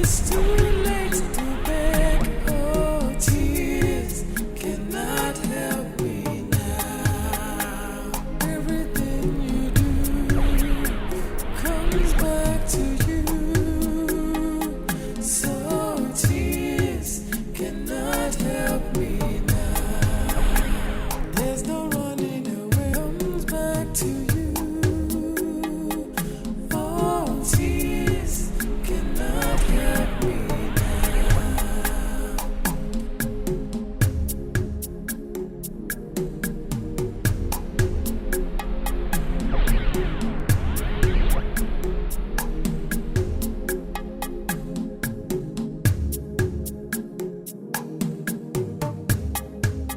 It's too late to beg. Oh, tears cannot help me now. Everything you do comes back to you. So tears cannot help me now. There's no running away. Comes back to you. Oh, tears cannot help me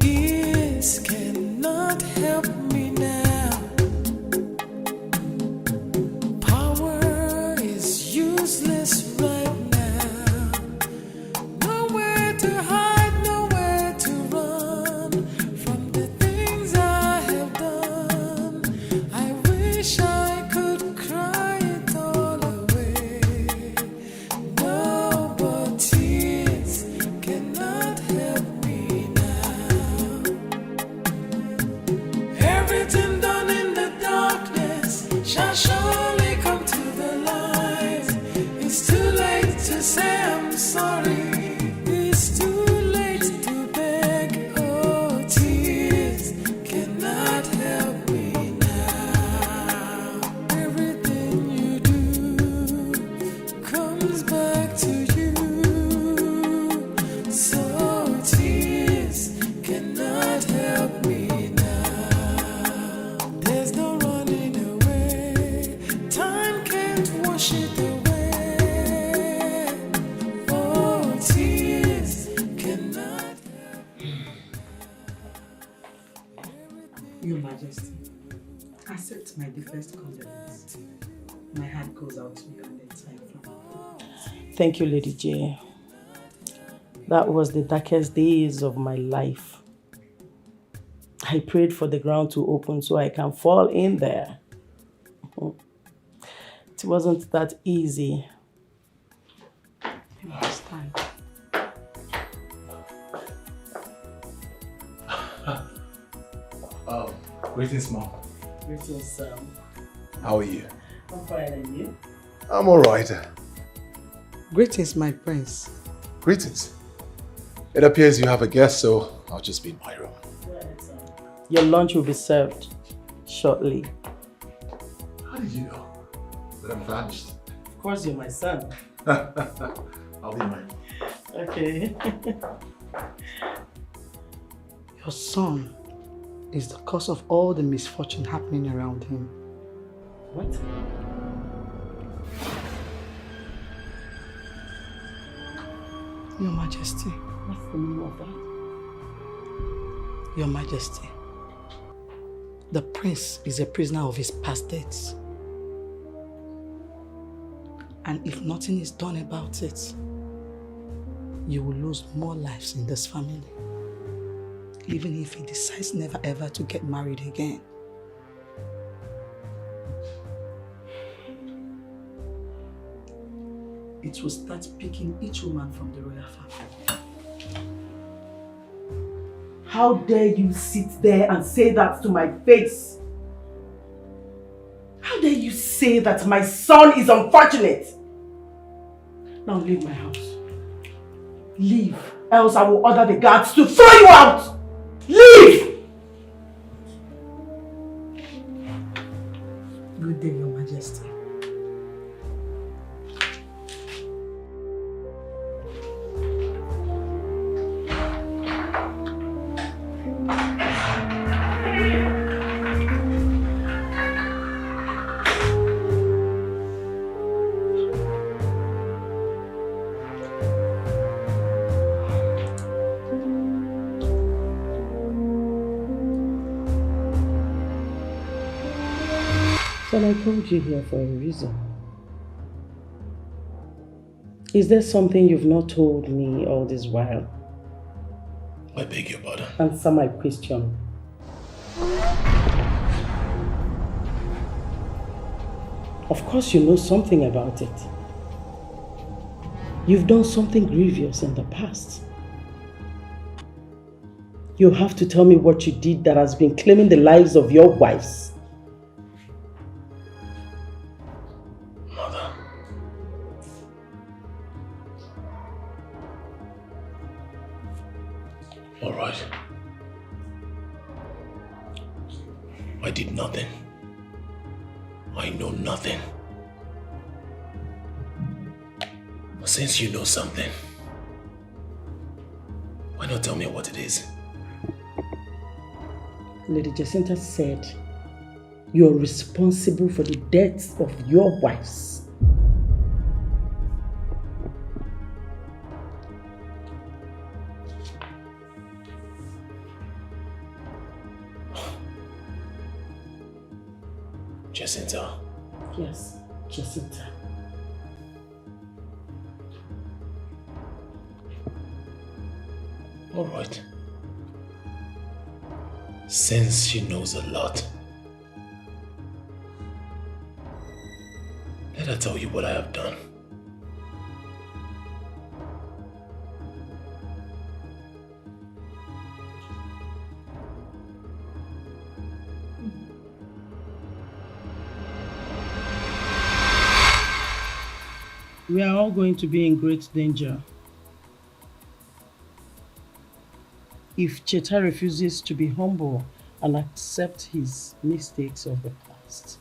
Tears cannot help me now. Power is useless right now. Nowhere to hide, nowhere to run from the things I have done. I wish I could cry it all away. No, but tears cannot help me now. Everything done in the darkness shall surely come to the light. It's too late to say I'm sorry. It's too late to beg. Oh, tears cannot help me now. Everything you do comes back to you. So tears cannot help me now. There's no running away. Time can't wash it away. Oh, tears cannot help me. Your Majesty, accept my deepest condolence. My heart goes out to you and the entire family. Thank you, Lady J. That was the darkest days of my life. I prayed for the ground to open so I can fall in there. It wasn't that easy. I understand. Greetings, Mom. Greetings, Sam. How are you? I'm fine, and you? I'm alright. Greetings, my prince. Greetings. It appears you have a guest, so I'll just be in my room. Your lunch will be served shortly. How did you know that I'm vanished? Of course, you're my son. I'll be mine. Okay. Your son is the cause of all the misfortune happening around him. What? Your Majesty. What's the meaning of that? Your Majesty. The prince is a prisoner of his past debts. And if nothing is done about it, you will lose more lives in this family. Even if he decides never ever to get married again. It will start picking each woman from the royal family. How dare you sit there and say that to my face? How dare you say that my son is unfortunate? Now leave my house. Leave, else I will order the guards to throw you out! Leave! Good day, Your Majesty. Well, I called you here for a reason. Is there something you've not told me all this while? I beg your pardon. Answer my question. Of course you know something about it. You've done something grievous in the past. You have to tell me what you did that has been claiming the lives of your wives. Mother. All right. I did nothing. I know nothing. But since you know something, why not tell me what it is? Lady Jacinta said you're responsible for the deaths of your wives. Jacinta. Yes, Jacinta. All right. Since she knows a lot, let her tell you what I have done. We are all going to be in great danger. If Cheta refuses to be humble and accept his mistakes of the past.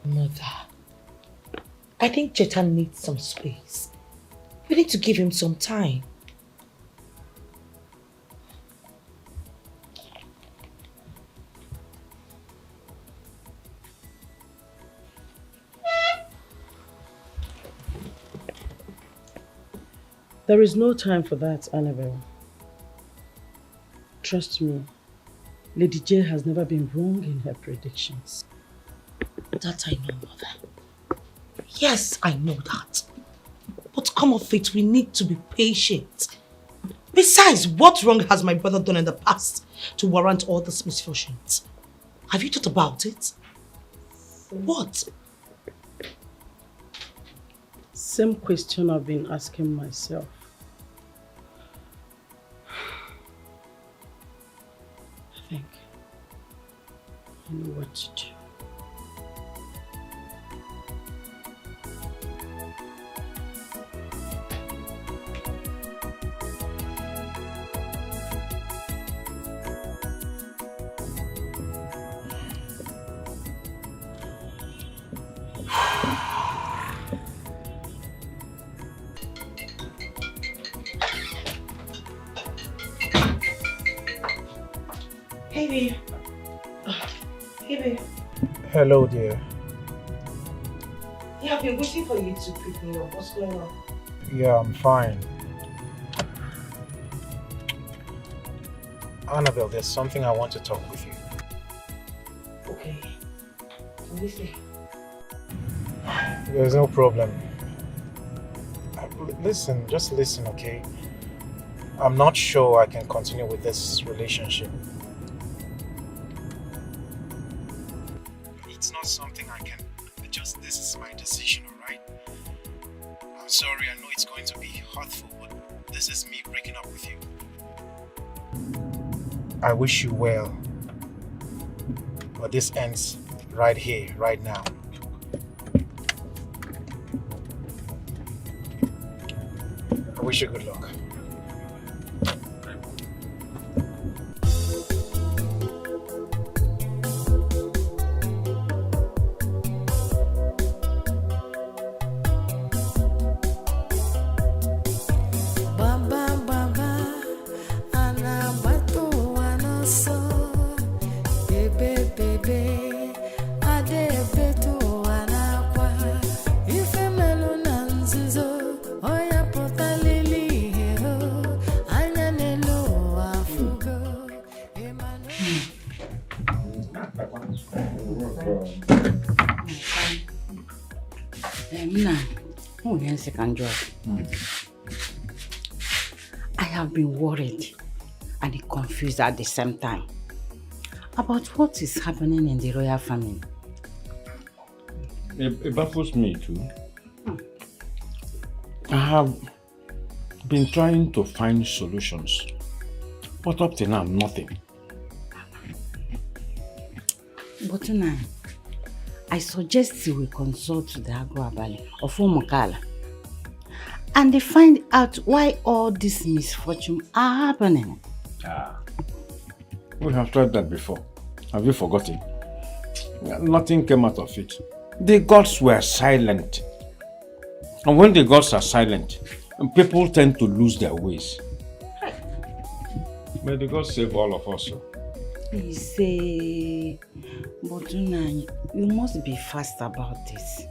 Mother, I think Cheta needs some space. We need to give him some time. There is no time for that, Annabelle. Trust me, Lady J has never been wrong in her predictions. That I know, Mother. Yes, I know that. But come off it, we need to be patient. Besides, what wrong has my brother done in the past to warrant all these misfortunes? Have you thought about it? What? Same question I've been asking myself. I think I know what to do. Hey, babe. Hey, babe. Hello, dear. Yeah, I've been waiting for you to pick me up. What's going on? Yeah, I'm fine. Annabelle, there's something I want to talk with you. Okay. Let me see. There's no problem. Listen, just listen, okay? I'm not sure I can continue with this relationship. It's not something I can adjust. This is my decision, alright? I'm sorry, I know it's going to be hurtful, but this is me breaking up with you. I wish you well. But this ends right here, right now. I wish you good luck. I have been worried and confused at the same time about what is happening in the royal family. It baffles me too. I have been trying to find solutions, but up to now, nothing. But now, I suggest we consult the Agwabali of Umukala and they find out why all this misfortune are happening. We have tried that before. Have you forgotten? Nothing came out of it. The gods were silent. And when the gods are silent, people tend to lose their ways. May the gods save all of us. He say, but you must be fast about this.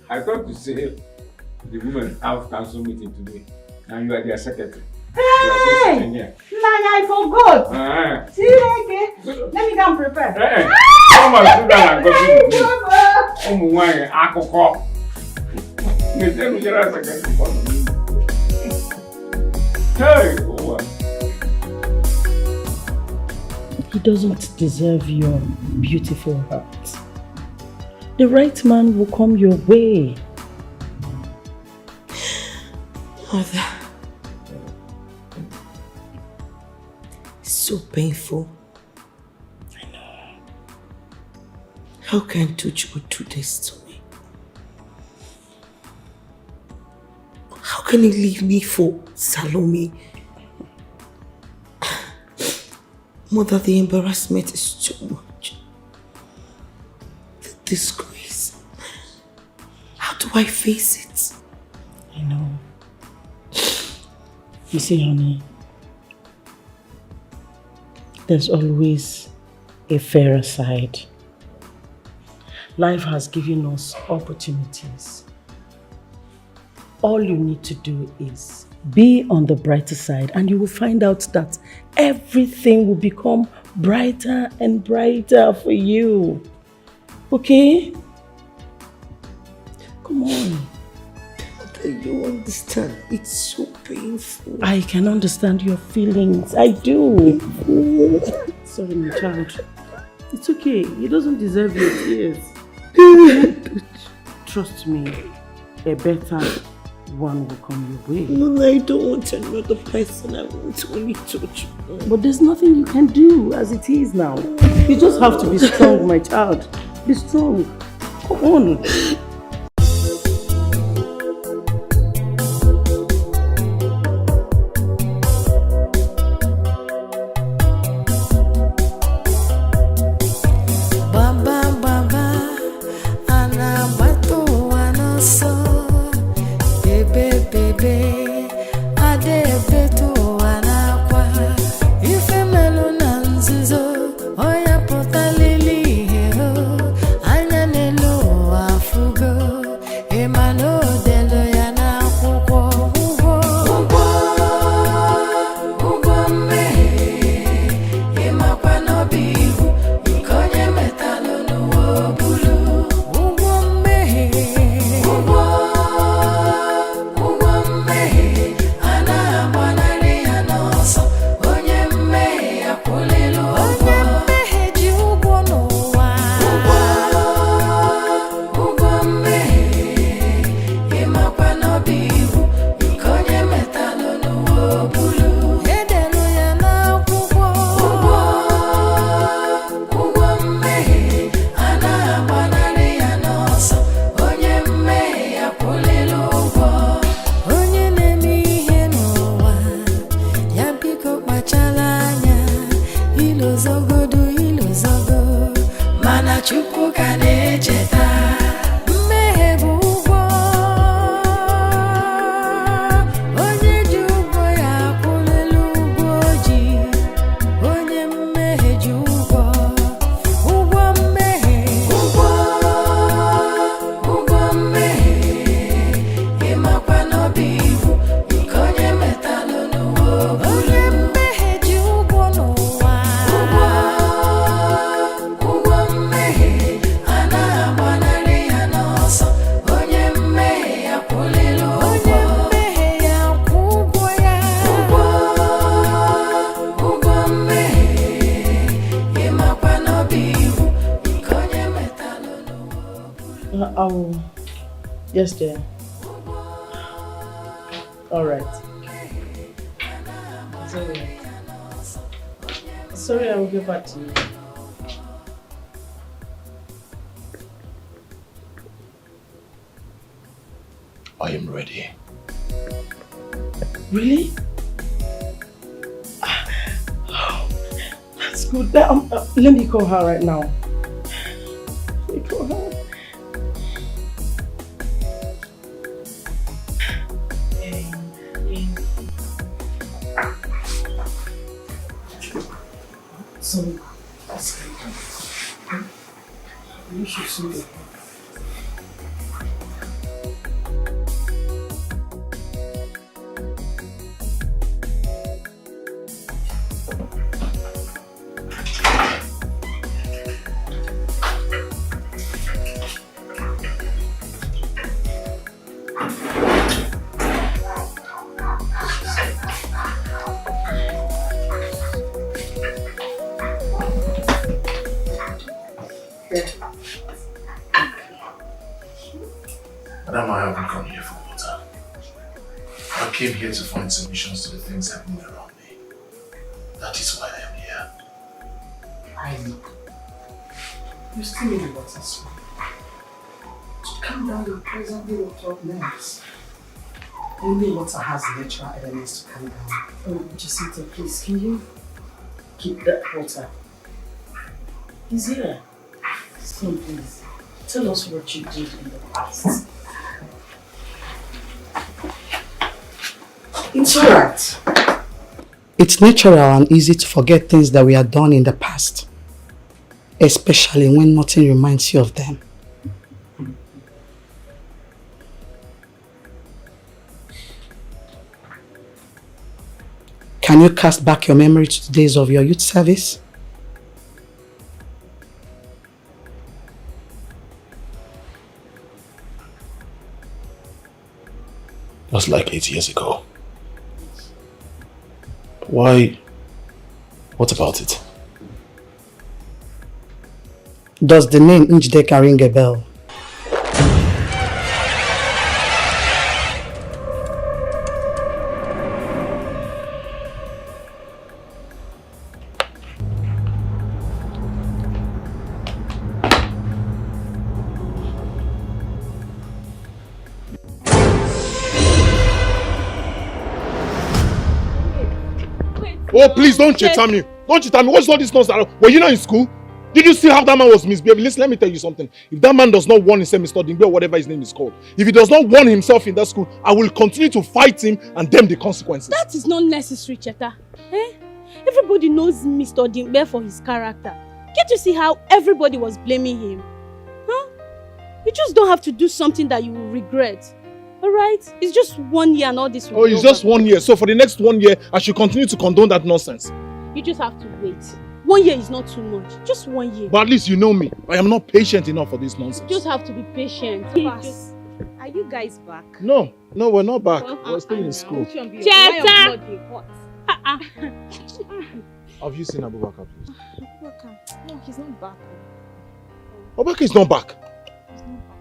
I thought to say the women have council meeting today, and you are their secretary. Hey! Nanya, I forgot. See you again. Let me go and prepare. Hey! Come on, sit down and go to He doesn't deserve your beautiful heart. The right man will come your way. Mother, it's so painful. I know. How can Tuchiko do this to me? How can he leave me for Salome? Mother, the embarrassment is too much. The disgrace. How do I face it? I know. You see, honey, there's always a fairer side. Life has given us opportunities. All you need to do is be on the brighter side and you will find out that everything will become brighter and brighter for you. Okay? Come on. You understand? It's so painful. I can understand your feelings. I do. Sorry, my child. It's okay. He doesn't deserve your tears. Trust me, a better one will come your way. No, I don't want another person. I want only touch. But there's nothing you can do as it is now. You just have to be strong, my child. Be strong. Come on. Yes, dear. All right. Sorry, I will get back to you. I am ready. Really? That's good. Let me call her right now. Let me call her. So, you should see it. Madam, I haven't come here for water. I came here to find solutions to the things happening around me. That is why I am here. I know. You still need a water swim. To calm down your presently water nerves. Only water has natural elements to calm down. Oh, Jacinta, please, can you keep that water? He's here. So please, tell us what you did in the past. It's alright. It's natural and easy to forget things that we have done in the past, especially when nothing reminds you of them. Can you cast back your memory to the days of your youth service? It was like 8 years ago. Why? What about it? Does the name Njideka ring a bell? Oh, please don't cheat me. Don't cheat me. What's all this nonsense? Were you not in school? Did you see how that man was misbehaving? Listen, let me tell you something. If that man does not warn himself, Mr. Dingbe, or whatever his name is called, if he does not warn himself in that school, I will continue to fight him and them the consequences. That is not necessary, Cheta. Eh? Everybody knows Mr. Dingbe for his character. Can't you see how everybody was blaming him? Huh? You just don't have to do something that you will regret. Alright? It's just 1 year and all this will Oh, it's just 1 year. So for the next 1 year, I should continue to condone that nonsense. You just have to wait. 1 year is not too much. Just 1 year. But at least you know me. I am not patient enough for this nonsense. You just have to be patient. Are you guys back? No, we're not back. We're still in school. Cheta! Have you seen Abubakar, please? No, he's not back. Abubakar is not back. He's not back.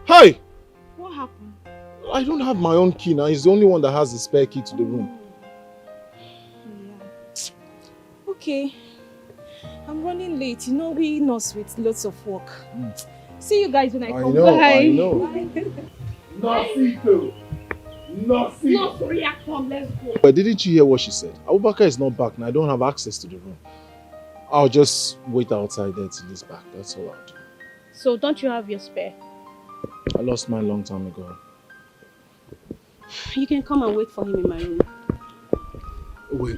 Hi! What happened? I don't have my own key now. He's the only one that has the spare key to the room. Yeah. Okay. I'm running late. You know, we nurse with lots of work. See you guys when I come back. I know. Nothing. No, react from. Let's go. But didn't you hear what she said? Abubakar is not back now. I don't have access to the room. I'll just wait outside there till he's back. That's all I'll do. So don't you have your spare? I lost mine a long time ago. You can come and wait for him in my room. Wait.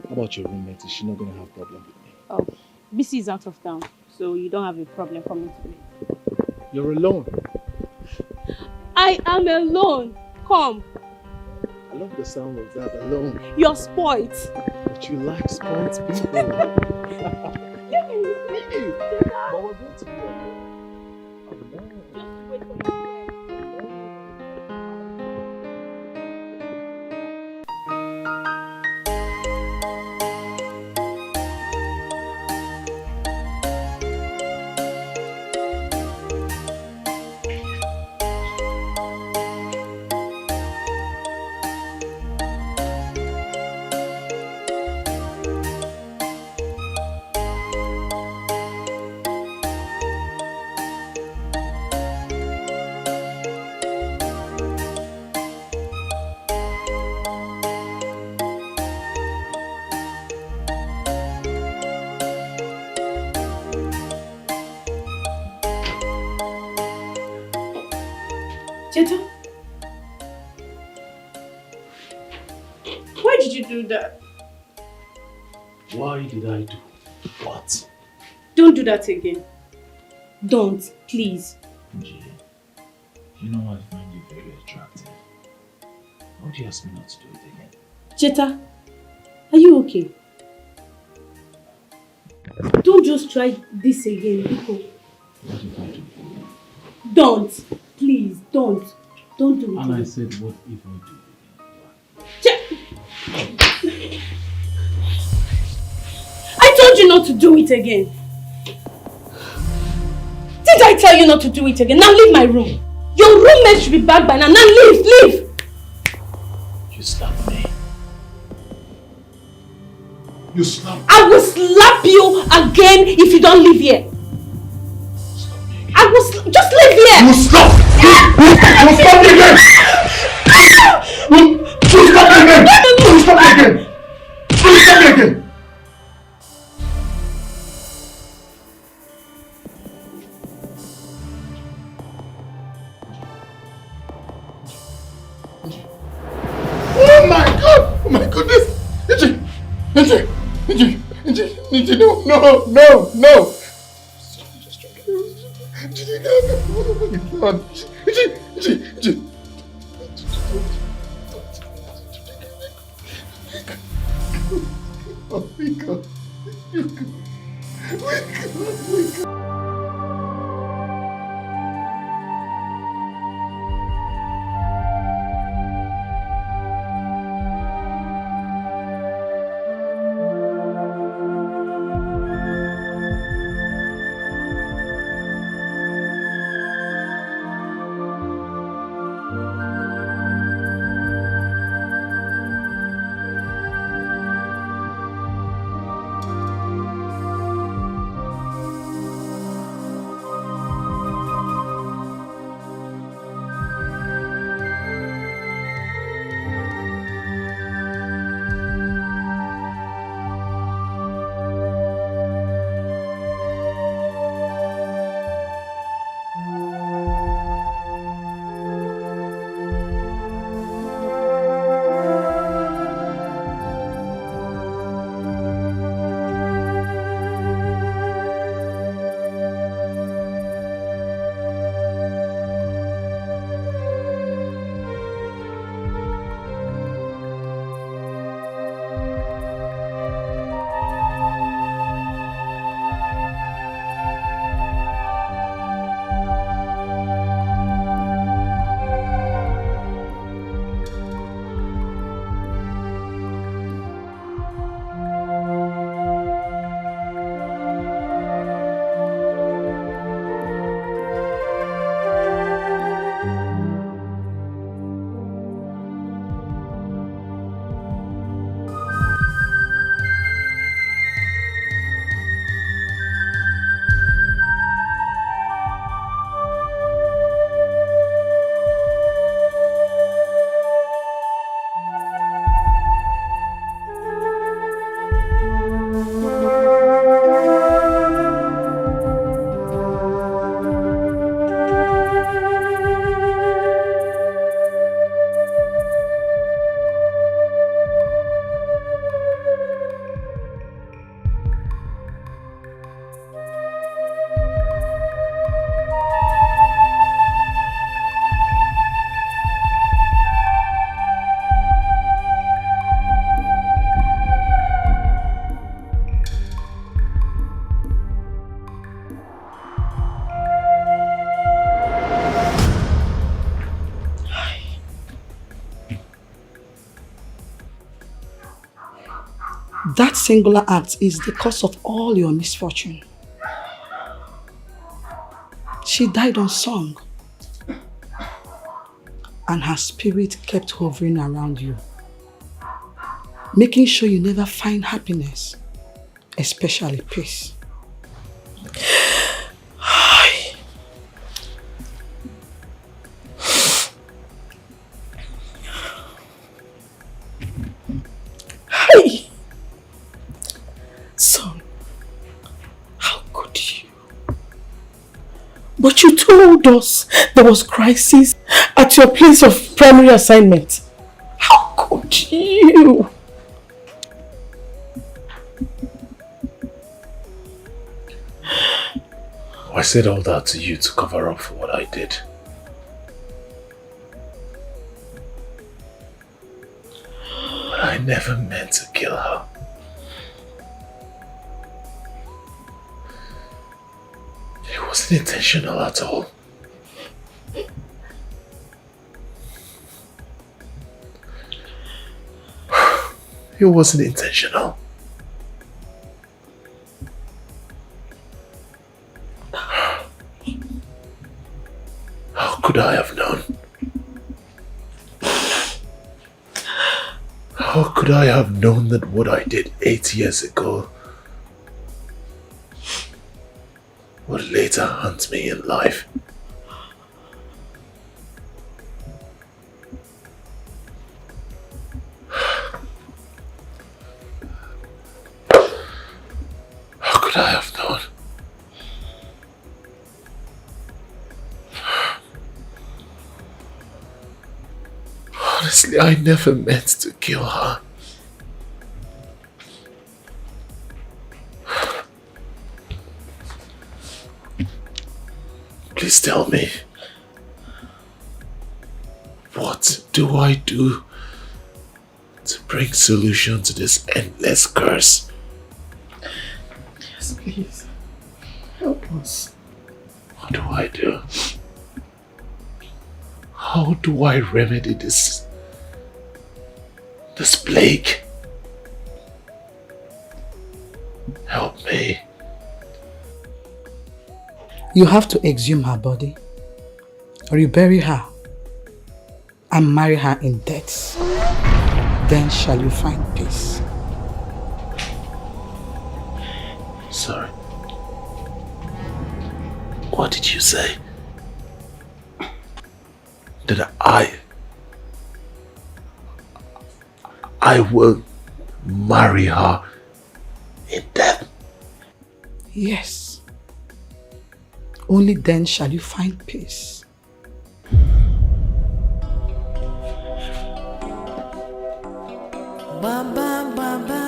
How about your roommate? Is she not going to have a problem with me? Oh, BC is out of town, so you don't have a problem for me today. You're alone. I am alone. Come. I love the sound of that, alone. You're spoiled. But you like spoiled people. But we're going to be alone. Just wait for me. Cheta? Why did you do that? Why did I do what? Don't do that again. Don't, please. Jay, you know I find you very attractive. Why would you ask me not to do it again? Cheta, are you okay? Don't just try this again, Biko. What if I do? Don't. Please, don't. Don't do it And again. I said, what if I do it again? I told you not to do it again. Did I tell you not to do it again? Now leave my room. Your roommate should be back by now. Now leave, leave. You slapped me. You slapped me. I will slap you again if you don't leave here. Slap me again. I will just leave here. You stop! You stop me again! You stop me again! You stop me again! You stop me again! Oh my God! Oh my goodness! Niji, no! Oh my God. That singular act is the cause of all your misfortune. She died unsung, and her spirit kept hovering around you, making sure you never find happiness, especially peace. Son, how could you? But you told us there was crisis at your place of primary assignment. How could you? I said all that to you to cover up for what I did. But I never meant to kill her. It wasn't intentional at all. It wasn't intentional. How could I have known? How could I have known that what I did 8 years ago would later haunt me in life? How could I have known? Honestly, I never meant to kill her. Please tell me, what do I do to bring solution to this endless curse? Yes, please. Help us. What do I do? How do I remedy this plague? Help me. You have to exhume her body, or you bury her and marry her in death. Then shall you find peace. Sorry. What did you say? That I will marry her in death? Yes. Only then shall you find peace. Baba baba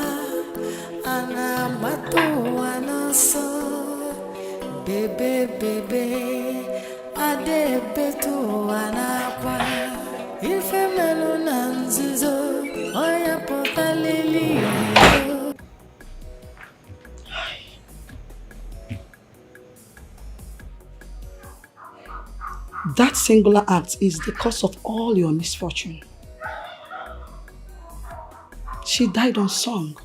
anamato anaso bebe bebe ade beto anapa ifemelo nanzizo oya potalili. That singular act is the cause of all your misfortune. She died unsung,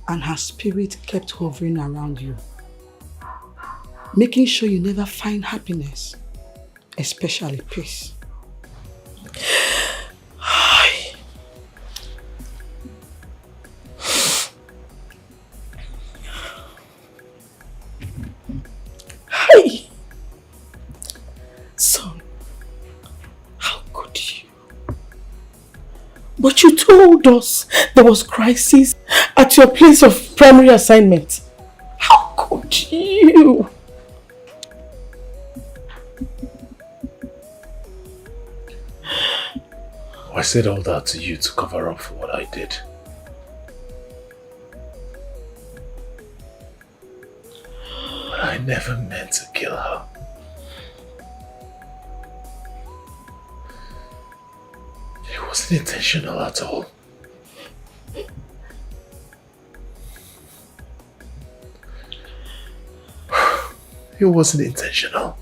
and her spirit kept hovering around you, making sure you never find happiness, especially peace. Son, how could you? But you told us there was crisis at your place of primary assignment. How could you? I said all that to you to cover up for what I did. But I never meant to kill her. It wasn't intentional at all. It wasn't intentional.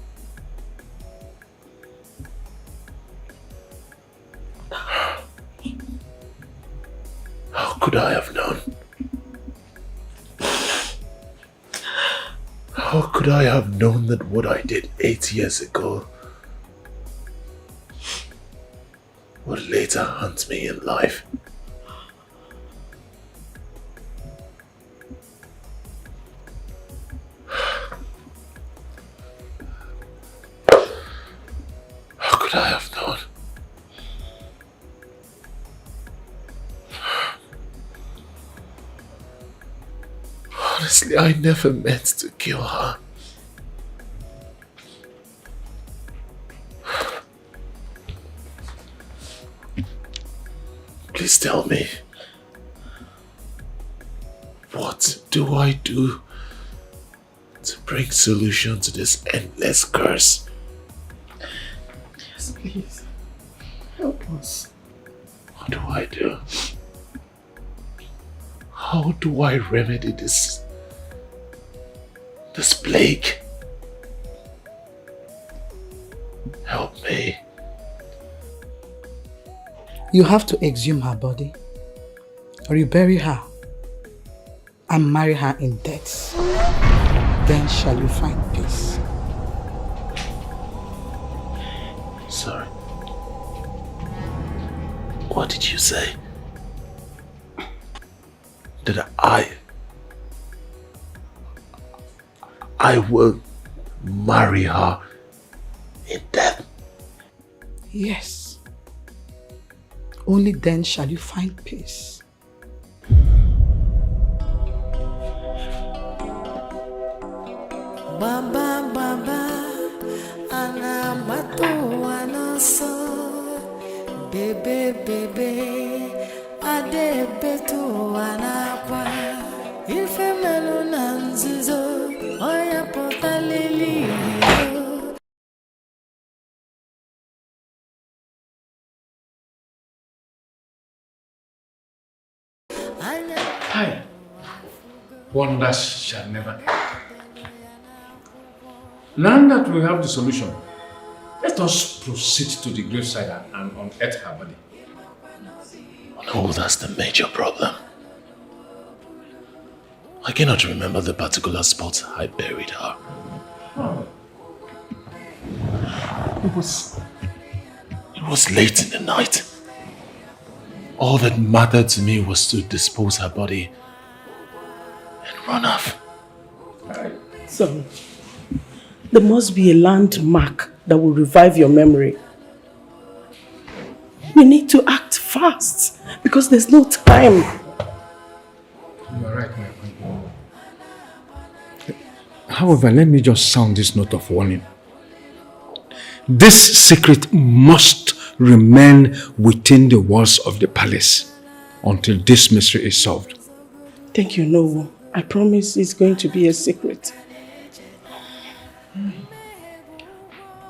How could I have known? How could I have known that what I did 8 years ago would later haunt me in life? How could I have known? Honestly, I never meant to kill her. tell me, what do I do to bring solution to this endless curse? Yes, please. Help us. What do I do? How do I remedy this plague? Help me. You have to exhume her body, or you bury her and marry her in death. Then shall you find peace. Sorry. What did you say? That I will marry her in death? Yes. Only then shall you find peace. Baba baba anamato anaso bebe bebe ade beto anakwa ifemelu nanzizo oya potalili. Hi. Wonders shall never end. Now that we have the solution, let us proceed to the graveside and unearth her body. No, that's the major problem. I cannot remember the particular spot I buried her. Oh. It was late in the night. All that mattered to me was to dispose her body and run off. So, there must be a landmark that will revive your memory. We need to act fast because there's no time. You are right, my friend. However, let me just sound this note of warning. This secret must remain within the walls of the palace until this mystery is solved. Thank you, Novo. I promise it's going to be a secret.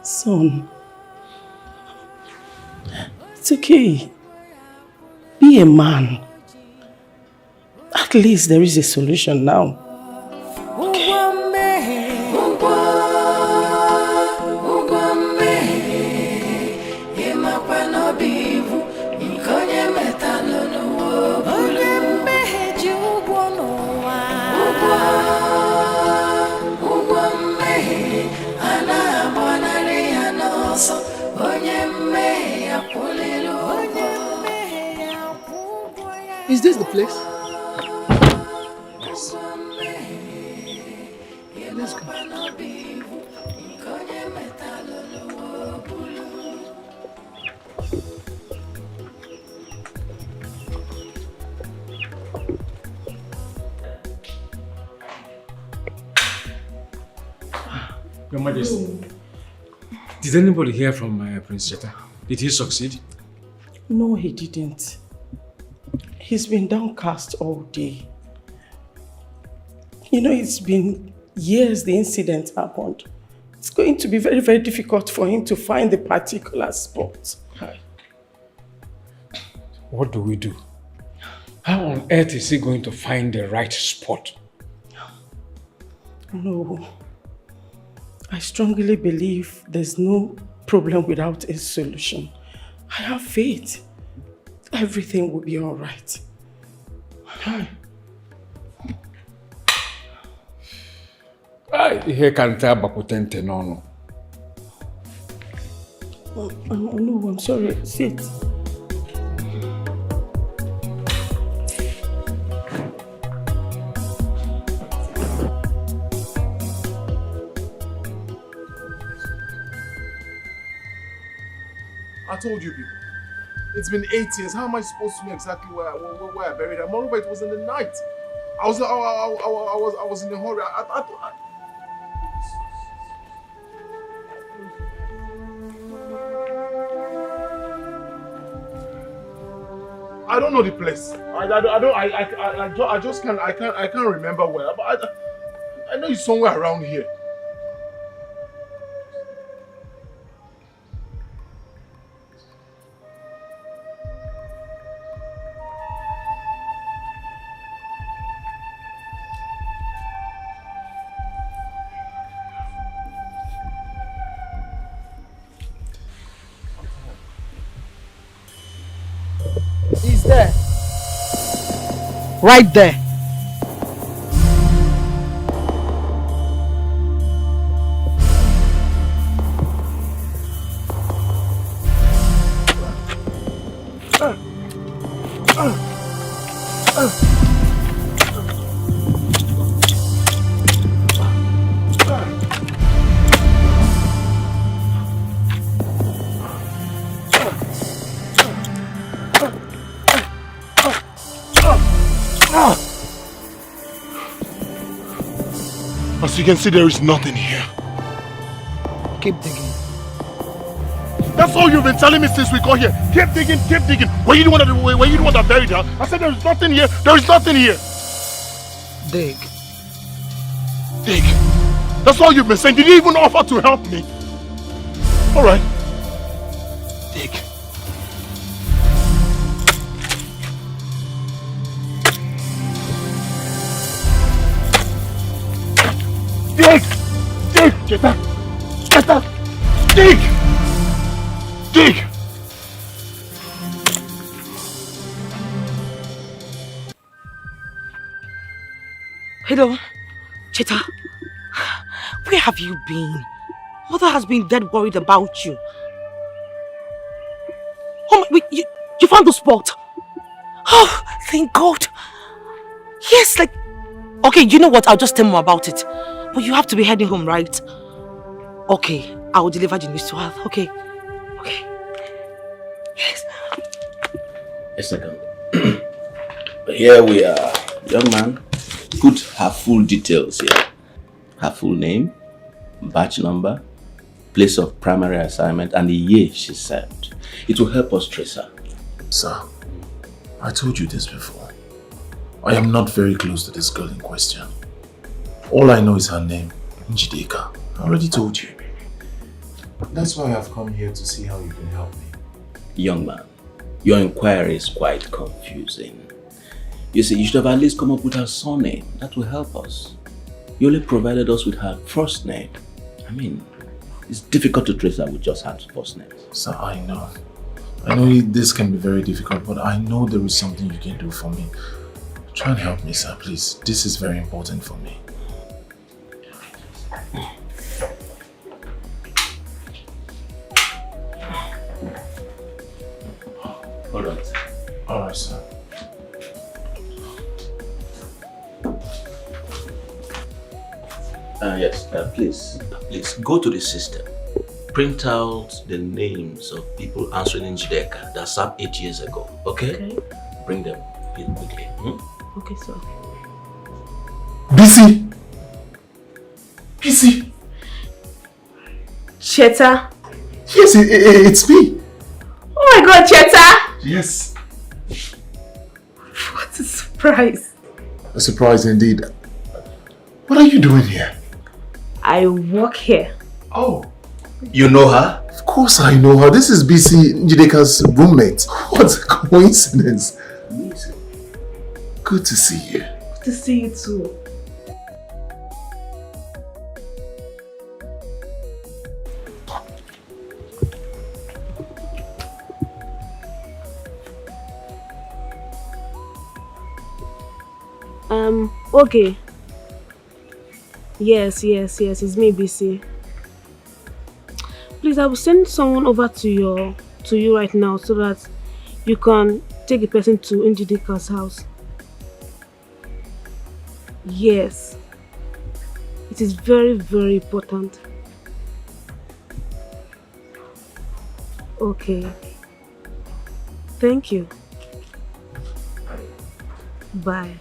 Son, it's okay. Be a man. At least there is a solution now. Is this the place? Yes. Let's go. Your Majesty, did anybody hear from Prince Cheta? Did he succeed? No, he didn't. He's been downcast all day. You know, it's been years the incident happened. It's going to be very, very difficult for him to find the particular spot. What do we do? How on earth is he going to find the right spot? No. I strongly believe there's no problem without a solution. I have faith. Everything will be all right. Ihe ka nte agbapụta n'ọnụ. No, I'm sorry. Sit. I told you people. It's been 8 years. How am I supposed to know exactly where I buried her? Moreover, it was in the night. I was in a hurry. I don't know the place. I just can't remember where. But I know it's somewhere around here. He's there. Right there. As you can see, there is nothing here. Keep digging. That's all you've been telling me since we got here. Keep digging, keep digging. Were you the one that buried her? I said there is nothing here. There is nothing here. Dig. Dig. That's all you've been saying. Did you even offer to help me? All right. Dig. Dig! Dig! Get up! Get up! Dig! Dig! Hello, Cheta. Where have you been? Mother has been dead worried about you. Oh my, wait, you found the spot? Oh, thank God. Yes, like, okay, you know what? I'll just tell Mom about it. But you have to be heading home, right? Okay, I will deliver the news to her. Okay. Okay. Yes. A second. Here we are. Young man, put her full details here. Her full name, batch number, place of primary assignment, and the year she served. It will help us trace her. Sir, I told you this before. I am not very close to this girl in question. All I know is her name, Njideka. I already told you. That's why I've come here to see how you can help me. Young man, your inquiry is quite confusing. You see, you should have at least come up with her surname. That will help us. You only provided us with her first name. I mean, it's difficult to trace her with just her first name. Sir, I know. I know this can be very difficult, but I know there is something you can do for me. Try and help me, sir, please. This is very important for me. All right. All right, sir. Yes, please go to the system. Print out the names of people answering in Njideka that served 8 years ago, okay? Bring them here quickly. Okay, sir. BC! BC! Cheta? Yes, it's me. Oh my God, Cheta! Yes. What a surprise. A surprise indeed. What are you doing here? I work here. Oh. You know her? Of course I know her. This is BC Njideka's roommate. What a coincidence. Good to see you. Good to see you too. Okay. Yes, it's me, BC. Please, I will send someone over to you right now so that you can take the person to Njideka's house. Yes. It is very, very important. Okay. Thank you. Bye.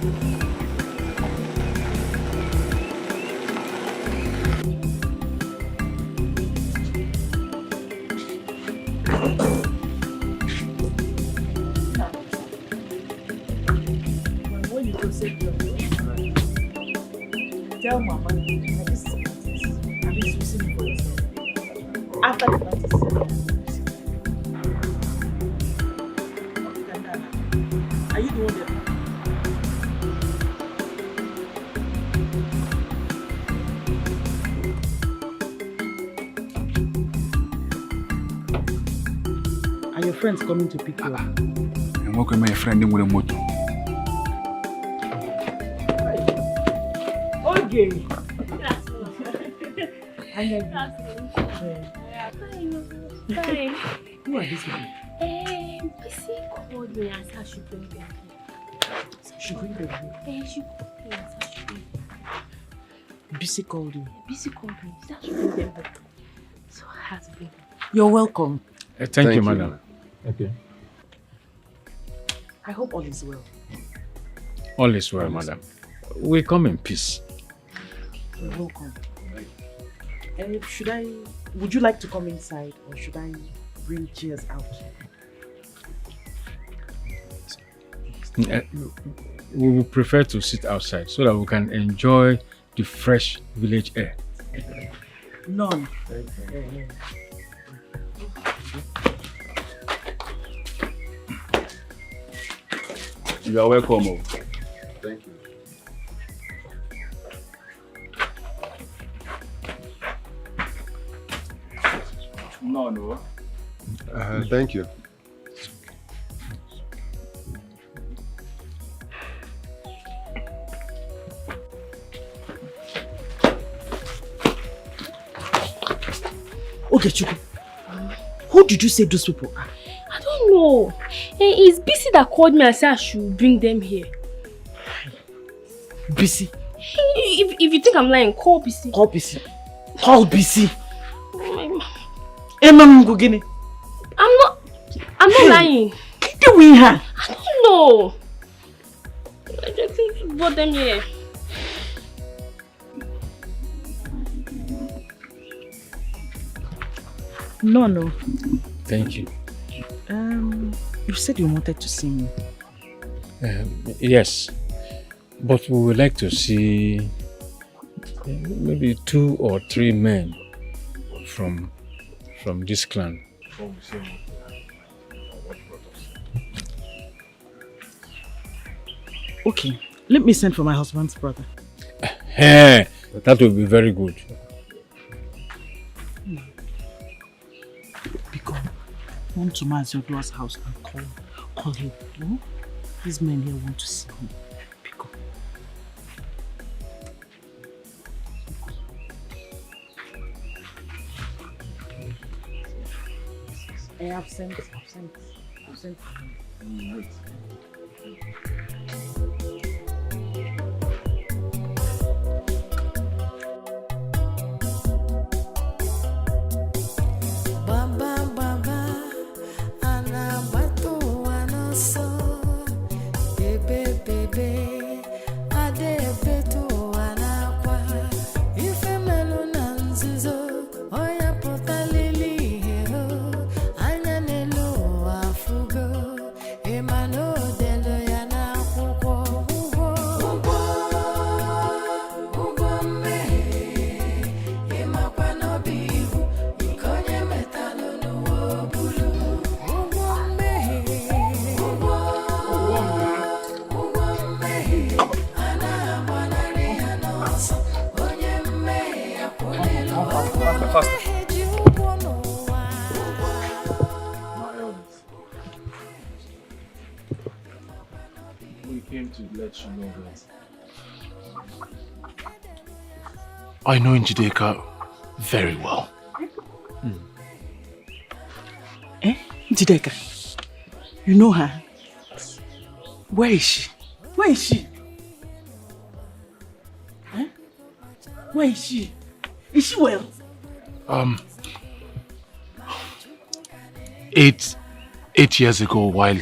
When you go say tell Mama that this is practice. At least you see me for yourself. After the practice. Are you the one there? Are your friends coming to pick you up? I'm working with my friend with a motor. Okay. Fine. Who are these people? Bisi called me and said I should bring them here. She bring them here. She called me and said I should bring them here. Bisi called you. Bisi called me. Said I should bring them here. So I had to bring them. You're welcome. Thank you, madam. Okay. I hope all is well. All is well, madam. We come in peace. You're welcome. Would you like to come inside or should I bring chairs out? We would prefer to sit outside so that we can enjoy the fresh village air. None. You are welcome. Thank you. No. Thank you. Okay, Chuku. Who did you say those people are? I don't know. It's Bisi that called me and said I should bring them here. Bisi? If you think I'm lying, call Bisi. Call Bisi. Call Bisi. I'm not lying. Get away her. I don't know. I just brought them here. No. Thank you. You said you wanted to see me. Yes, but we would like to see maybe 2 or 3 men from this clan. Okay, let me send for my husband's brother. Hey, that will be very good. Because run to Maziodua's house and call him. No? These men here want to see him. Pico. I have sent. I know Njideka very well. Njideka? You know her? Where is she? Where is she? Where is she? Is she well? 8 years ago, while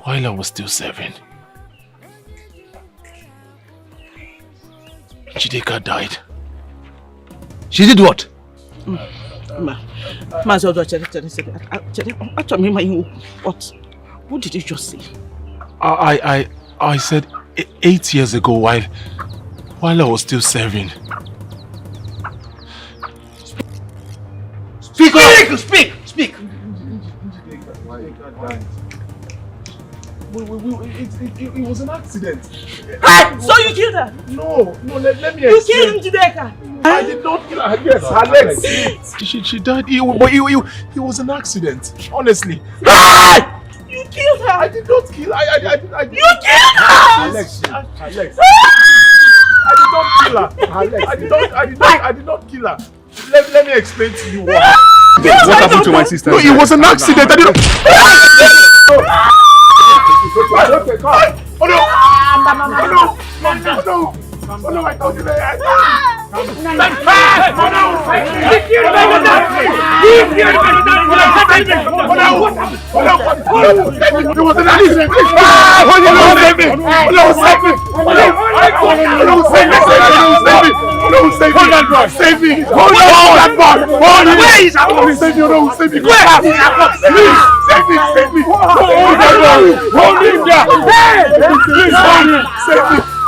I was still serving, Njideka died. She did what? What? What did you just say? I said 8 years ago while I was still serving. Speak up! Speak! It was an accident. So you killed her? No, let me explain. You killed Njideka? I did not kill her. Yes, her legs. She died. It was an accident. Honestly. You killed her! I did not kill her. I did. You killed her! Her legs. I did not kill her. Her legs. I did not kill her. Let me explain to you what. What happened to my sister? No, it was an accident. I didn't. Oh no, I told you that. It was an accident. Save me. Hold on, that bar. Where is that? Save me. No, save me. Please, save me. Hold him there. Please, hold him. Save me. Save me.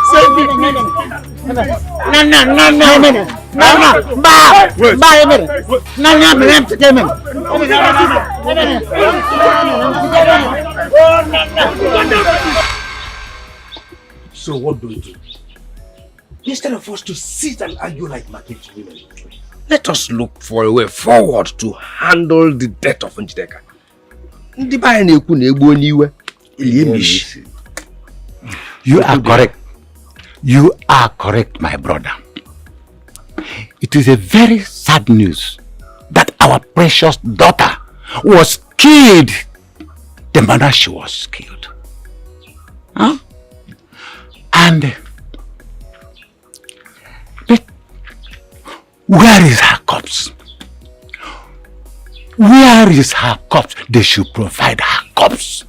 So what do we do? Instead of us to sit and argue like market women, let us look for a way forward to handle the death of Njideka. You are correct. You are correct, my brother. It is a very sad news that our precious daughter was killed the manner she was killed. Huh? And but where is her corpse? Where is her corpse? They should provide her corpse.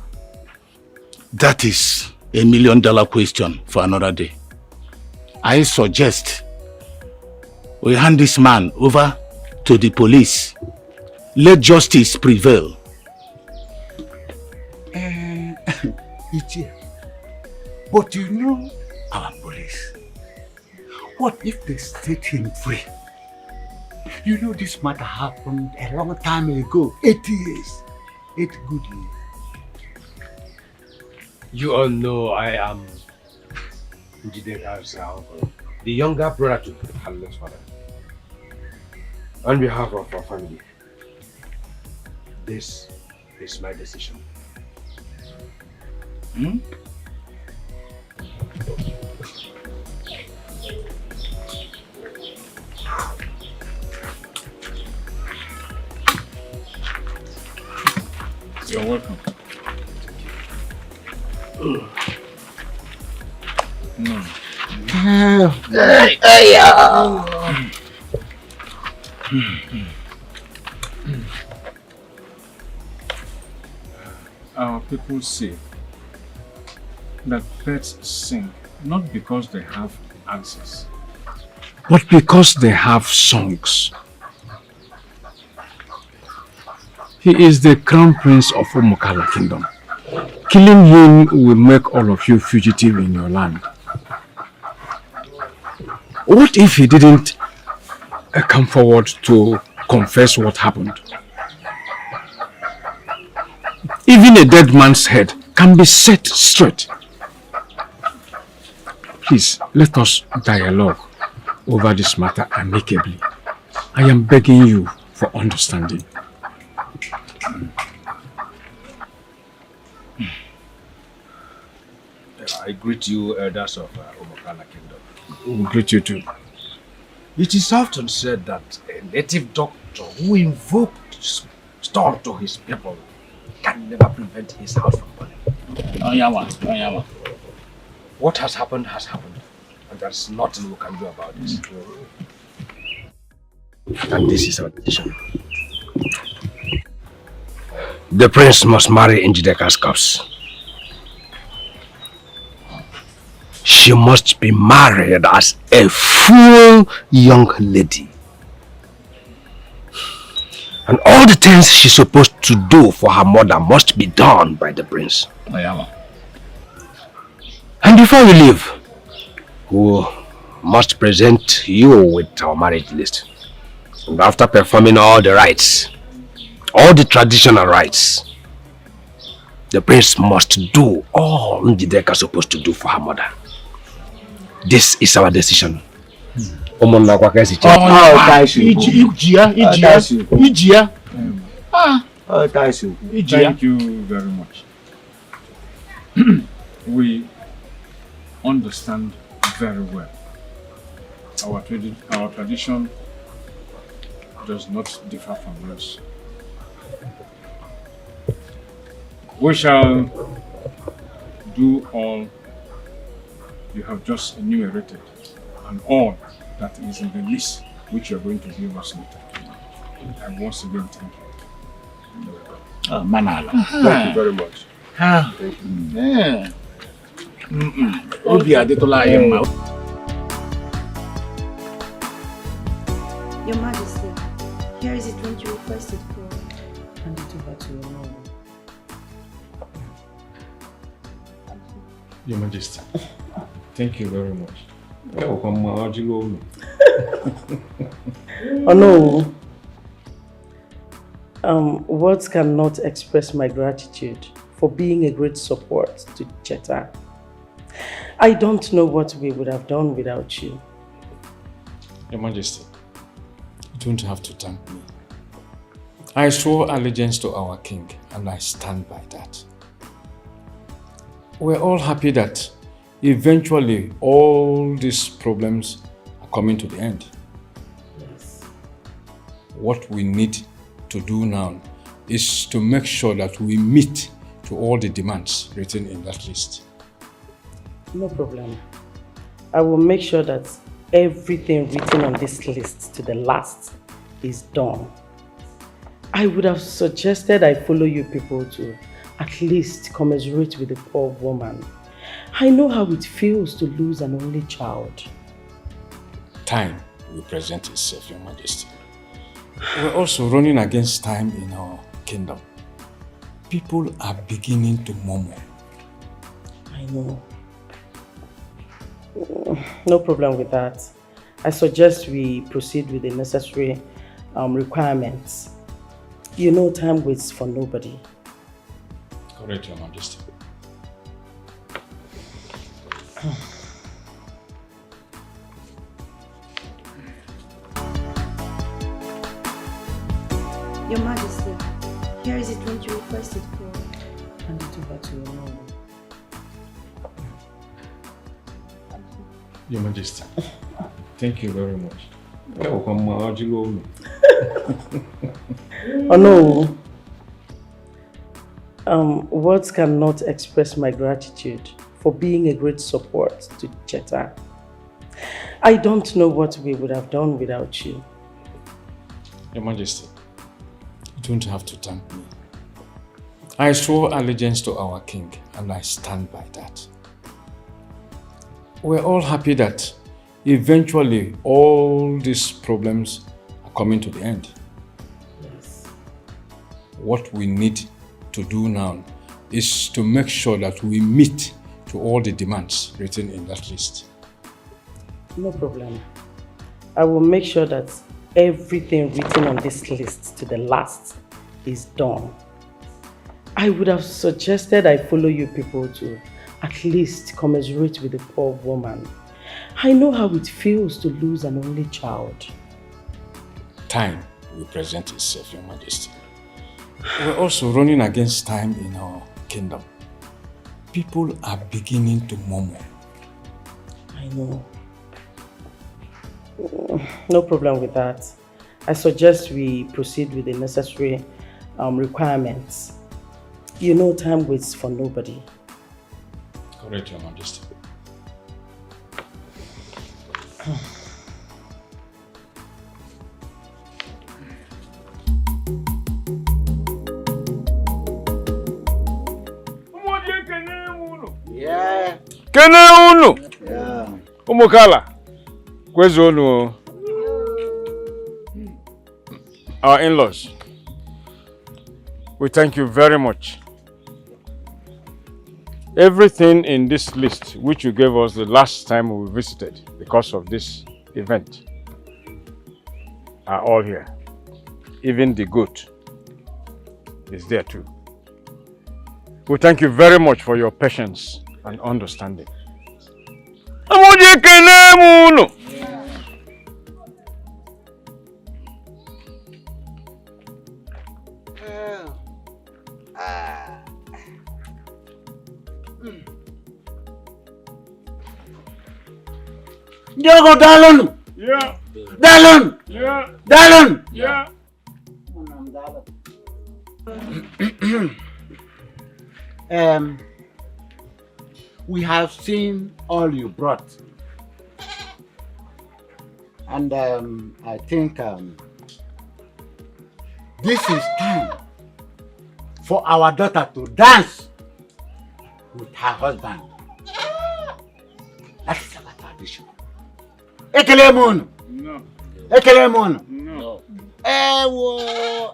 That is $1 million question for another day. I suggest we hand this man over to the police. Let justice prevail. But you know our police. What if they set him free? You know this matter happened a long time ago. 8 years. 8 good years. You all know I am Njideka's uncle, the younger brother to Hale's father. On behalf of our family, this is my decision. You're welcome. Our people say that birds sing not because they have answers, but because they have songs. He is the crown prince of Umukala kingdom. Killing him will make all of you fugitive in your land. What if he didn't come forward to confess what happened? Even a dead man's head can be set straight. Please, let us dialogue over this matter amicably. I am begging you for understanding. I greet you, elders of Umukala kingdom. We greet you too. It is often said that a native doctor who invoked storm to his people can never prevent his house from burning. What has happened, and there is nothing we can do about it. And this is our decision. The prince must marry Njideka's corpse. she must be married as a full young lady. And all the things she's supposed to do for her mother must be done by the prince. And before we leave, we must present you with our marriage list. And after performing all the rites, all the traditional rites, the prince must do all Njideka is supposed to do for her mother. This is our decision. Thank you very much. We understand very well. Our tradition does not differ from yours. We shall do all you have just enumerated and all that is in the list which you are going to give us later. And once again, thank you. Manala. Thank you very much. Thank you. Your Majesty, here is the drink you requested for. Hand it over to your mom. Your Majesty, thank you very much. Oh no. Words cannot express my gratitude for being a great support to Cheta. I don't know what we would have done without you. Your Majesty, you don't have to thank me. I swore allegiance to our king and I stand by that. We're all happy that eventually all these problems are coming to the end. Yes. What we need to do now is to make sure that we meet to all the demands written in that list. No problem. I will make sure that everything written on this list to the last is done. I would have suggested I follow you people to at least commiserate with the poor woman. I know how it feels to lose an only child. Time will present itself, Your Majesty. We're also running against time in our kingdom. People are beginning to murmur. I know. No problem with that. I suggest we proceed with the necessary requirements. You know, time waits for nobody. Correct, Your Majesty. Your Majesty, here is the drink you requested for. Hand it over to your mom. Your Majesty, thank you very much. Oh no. Words cannot express my gratitude for being a great support to Cheta. I don't know what we would have done without you. Your Majesty, you don't have to thank me. I swore allegiance to our king and I stand by that. We're all happy that eventually all these problems are coming to the end. Yes. What we need to do now is to make sure that we meet to all the demands written in that list. No problem. I will make sure that everything written on this list to the last is done. I would have suggested I follow you people to at least commiserate with the poor woman. I know how it feels to lose an only child. Time will present itself, Your Majesty. We're also running against time in our kingdom. People are beginning to murmur. I know. No problem with that. I suggest we proceed with the necessary requirements. You know, time waits for nobody. Correct, Your Majesty. Kene unu! Umukala, Kwezonu, our in-laws, we thank you very much. Everything in this list which you gave us the last time we visited because of this event are all here. Even the goat is there too. We thank you very much for your patience and understanding. Diogo, Dalun! Yeah. Dalun! Yeah. Dalun! Yeah. We have seen all you brought. And I think this is time for our daughter to dance with her husband. That's our tradition. Ekele Moon! No. Ekele Moon! No. Ewo!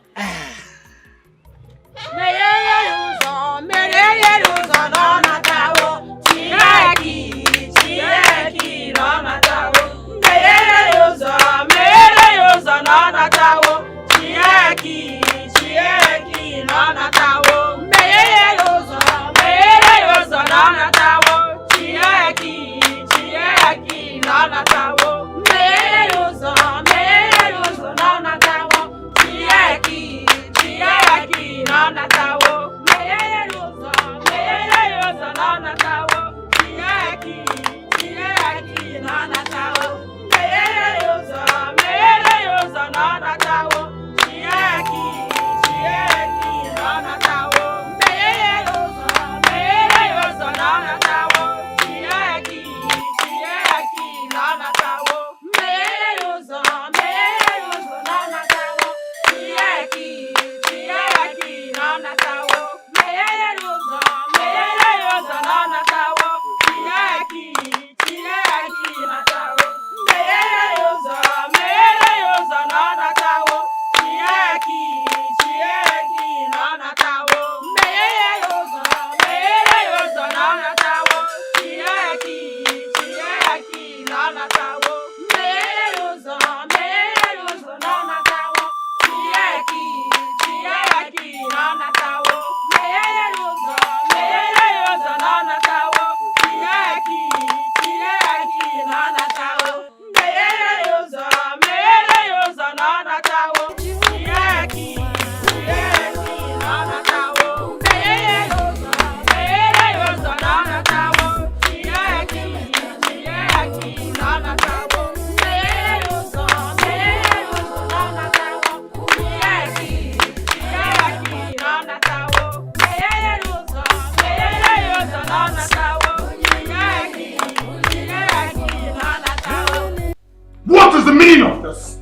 What is the meaning of this?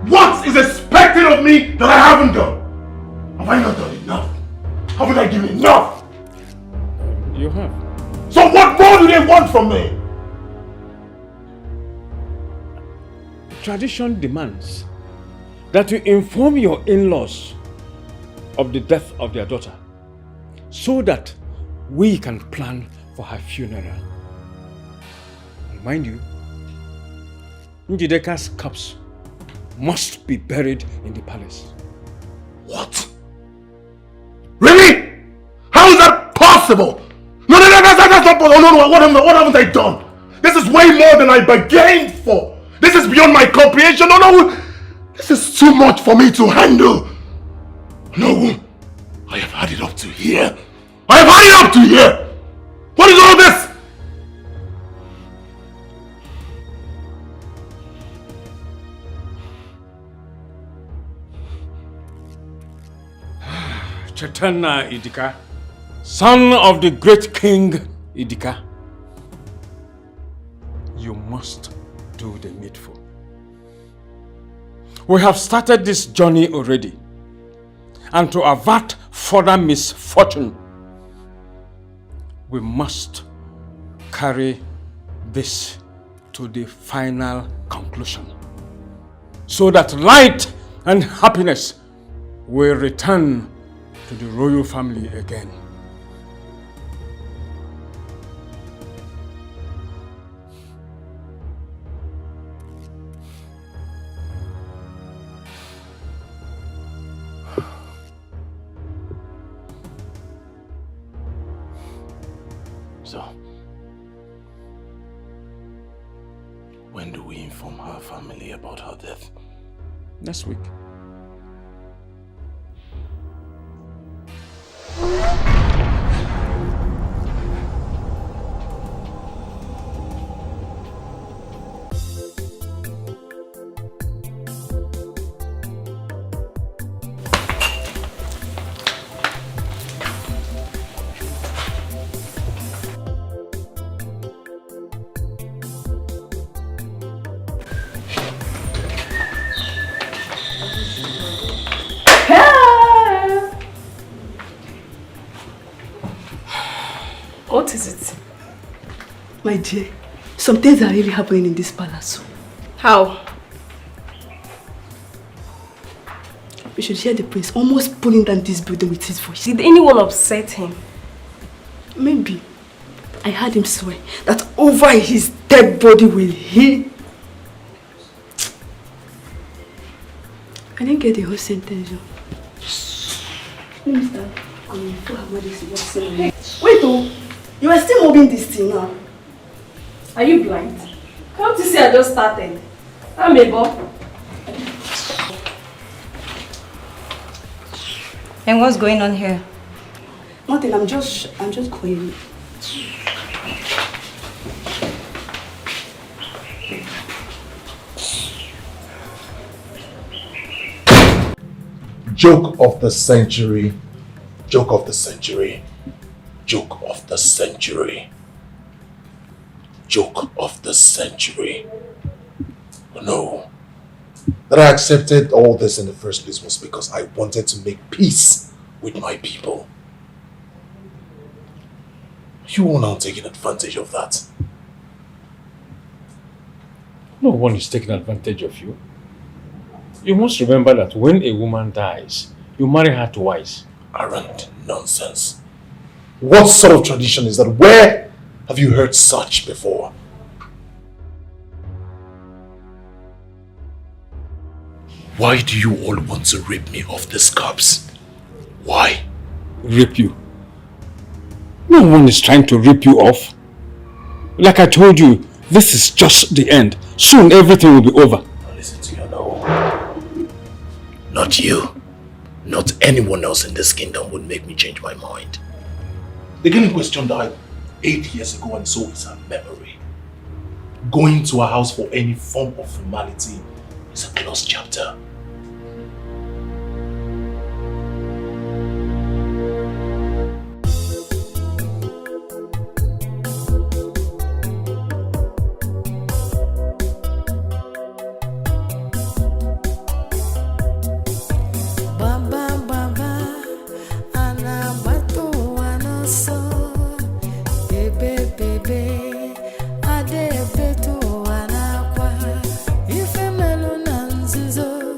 What is expected of me that I haven't done? Have I not done enough? Haven't I given enough? You have. So what more do they want from me? Tradition demands that you inform your in-laws of the death of their daughter so that we can plan for her funeral. And mind you, Njideka's corpse must be buried in the palace. What? Really? How is that possible? No, that's not possible. No, what haven't I done? This is way more than I bargained for. This is beyond my comprehension. No, this is too much for me to handle. No, I have had it up to here. I have had it up to here. What is all this? Chetana Idika, son of the great king Idika, you must do the needful. We have started this journey already, and to avert further misfortune, we must carry this to the final conclusion, so that light and happiness will return to the royal family again. So, when do we inform her family about her death? Next week. What is it? My dear, some things are really happening in this palace. How? We should hear the prince almost pulling down this building with his voice. Did anyone upset him? Maybe. I heard him swear that over his dead body will he... I didn't get the whole sentence. Let me start. Wait, oh! You are still moving this thing now. Are you blind? Can't you see I just started? I'm a boy. And what's going on here? Nothing, I'm just going. Joke of the century. Joke of the century. Joke of the century. Joke of the century. No. That I accepted all this in the first place was because I wanted to make peace with my people. You are now taking advantage of that. No one is taking advantage of you. You must remember that when a woman dies, you marry her twice. Arrant nonsense. What sort of tradition is that? Where have you heard such before? Why do you all want to rip me off this corpse? Why? Rip you? No one is trying to rip you off. Like I told you, this is just the end. Soon everything will be over. Listen to you now. Not you. Not anyone else in this kingdom would make me change my mind. The girl in question died 8 years ago and so is her memory. Going to her house for any form of formality is a closed chapter. Ife melu na nzuzo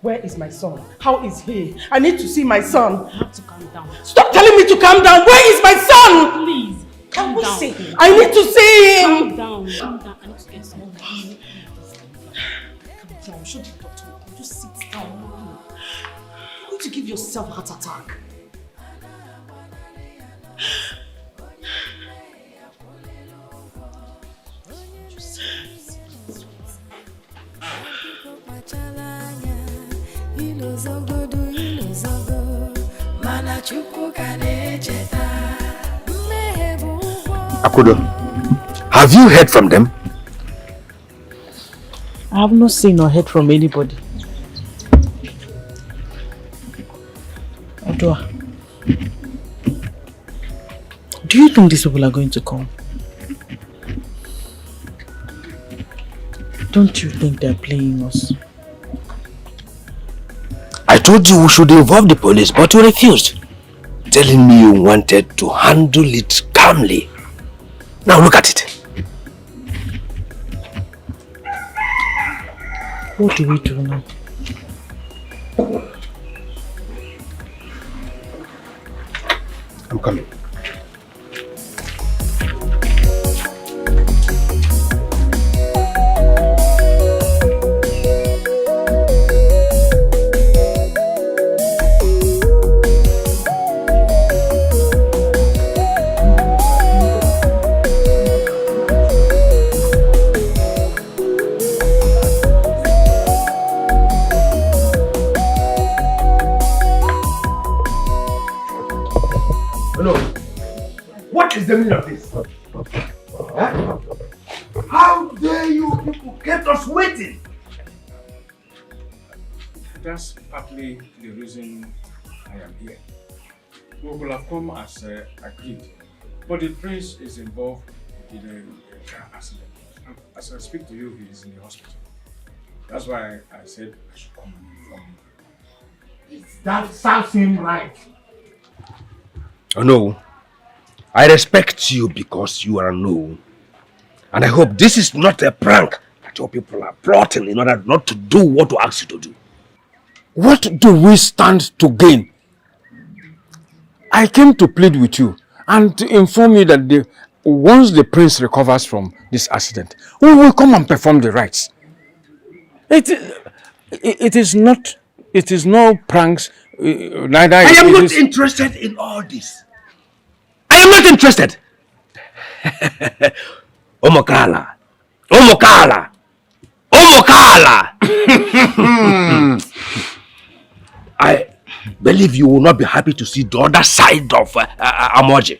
Where is my son? How is he? I need to see my son. You have to calm down. Stop telling me to calm down. Where is my son? Please, calm down. See him? I need to see him. Calm down. Calm down. I need to get some of you. Calm down. Should the doctor just sit down? You're going to give yourself a heart attack. Akudo, have you heard from them? I have not seen or heard from anybody. Odua, do you think these people are going to come? Don't you think they're playing us? I told you we should involve the police, but you refused, telling me you wanted to handle it calmly. Now look at it. What do we do now? I'm coming. The meaning of this? Huh? How dare you people kept us waiting? That's partly the reason I am here. We will have come as agreed, but the prince is involved in a car accident. And as I speak to you, he is in the hospital. That's why I said I should come from you. That sounds right. Oh no. I respect you because you are known. And I hope this is not a prank that your people are plotting in order not to do what we ask you to do. What do we stand to gain? I came to plead with you and to inform you that once the prince recovers from this accident, we will come and perform the rites. It is no pranks, neither I am not interested in all this. I am not interested. Omokala. Omokala. Omokala. I believe you will not be happy to see the other side of Amoji.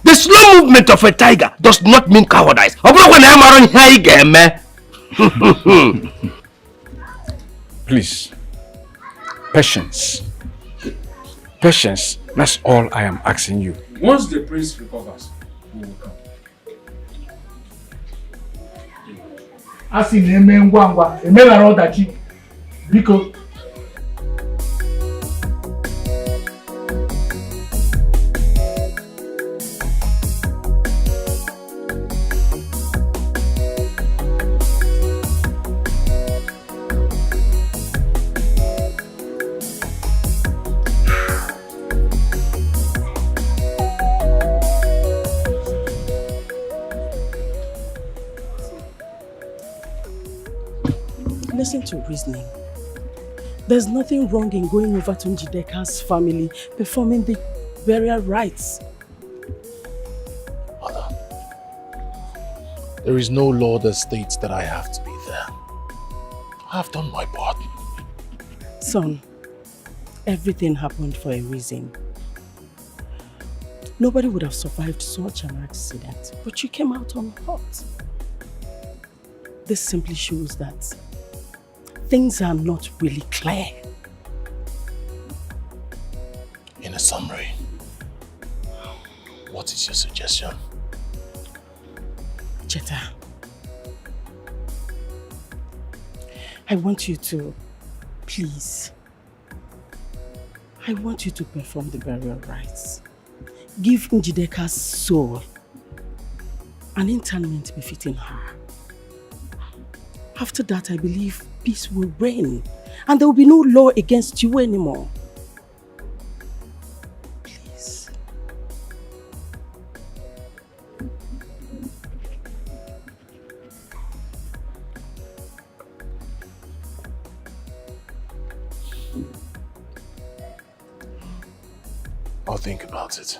The slow movement of a tiger does not mean cowardice. Please. Patience. Patience. That's all I am asking you. Once the prince recovers, we will come. Asi na-eme ngwa ngwa, emeghara ọdachi. Biko. Listen to reasoning. There's nothing wrong in going over to Njideka's family, performing the burial rites. Mother, there is no law that states that I have to be there. I have done my part. Son, everything happened for a reason. Nobody would have survived such an accident, but you came out unhurt. This simply shows that things are not really clear. In a summary, what is your suggestion? Cheta, I want you to, please, I want you to perform the burial rites. Give Njideka's soul an interment befitting her. After that, I believe peace will reign and there will be no law against you anymore. Please. I'll think about it.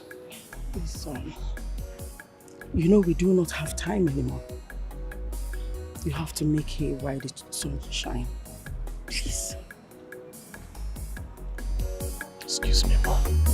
Please, son. You know we do not have time anymore. You have to make hay while the sun shines. Please. Excuse me, Mom.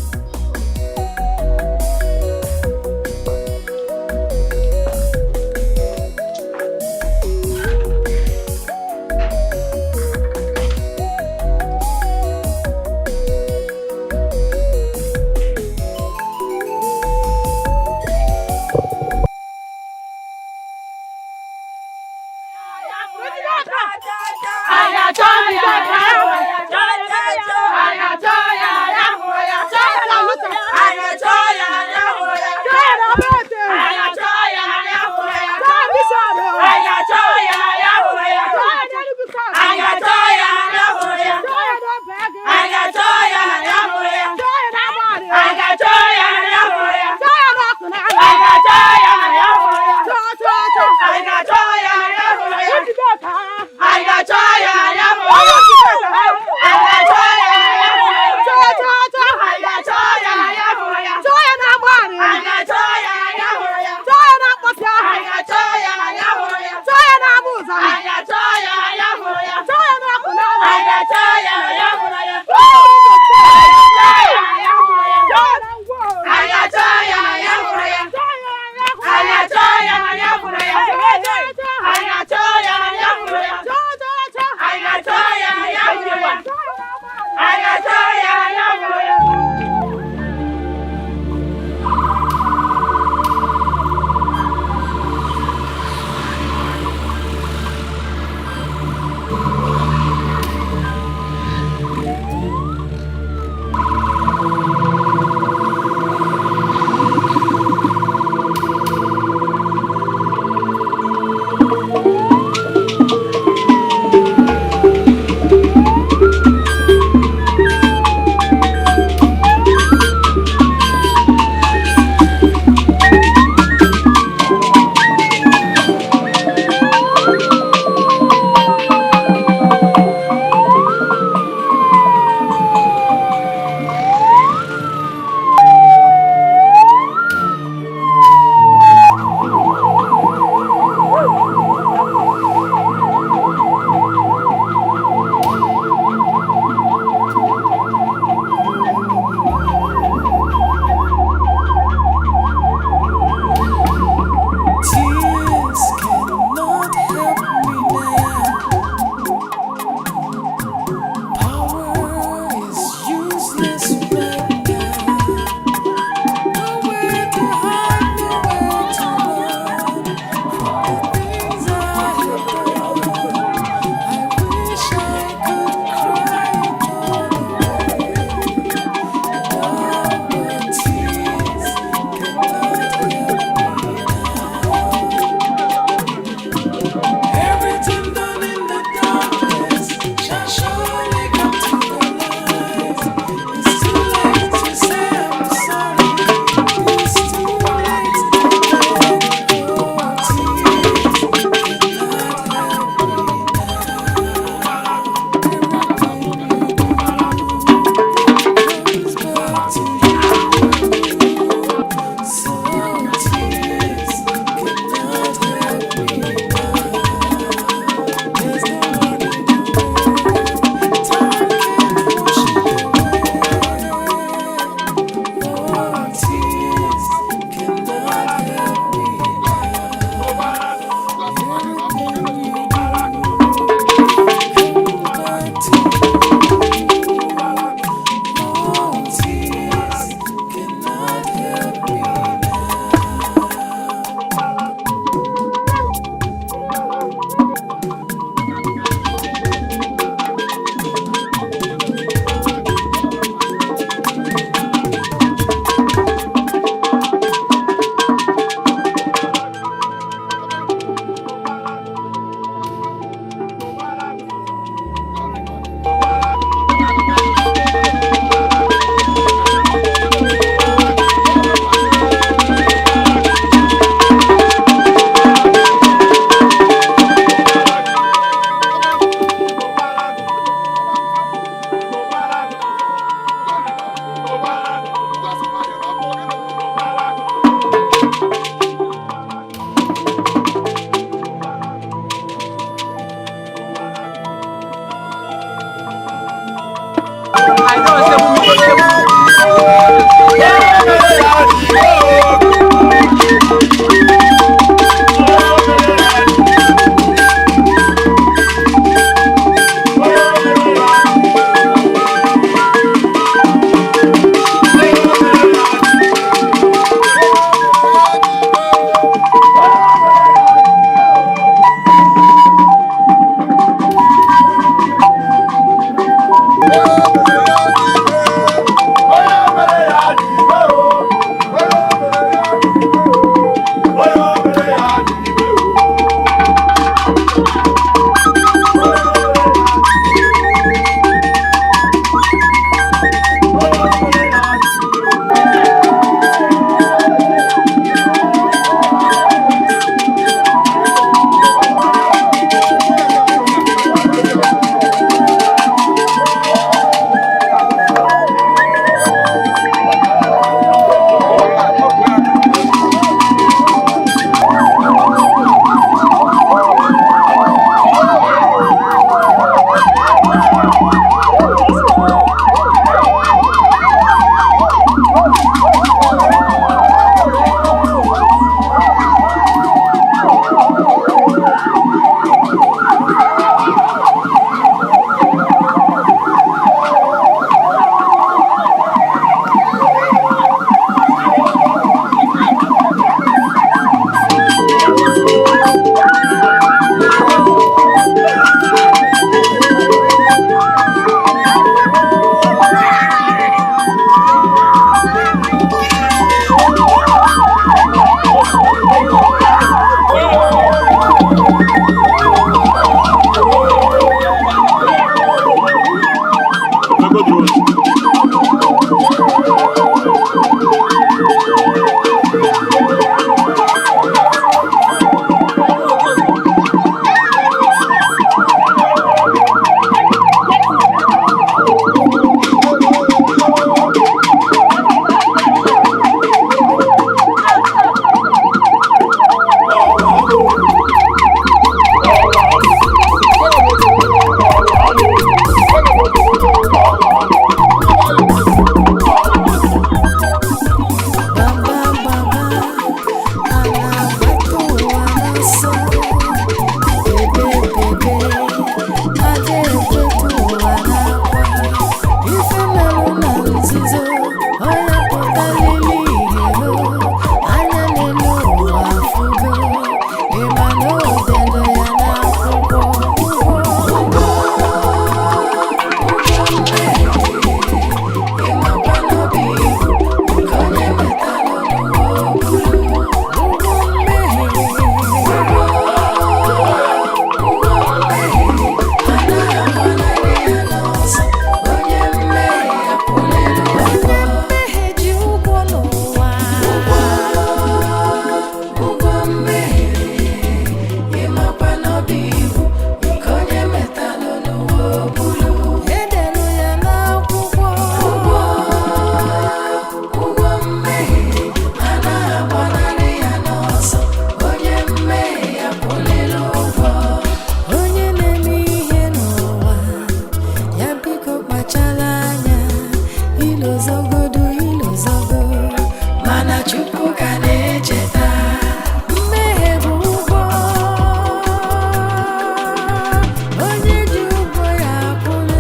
Onye ji ụgwọ ya akwụla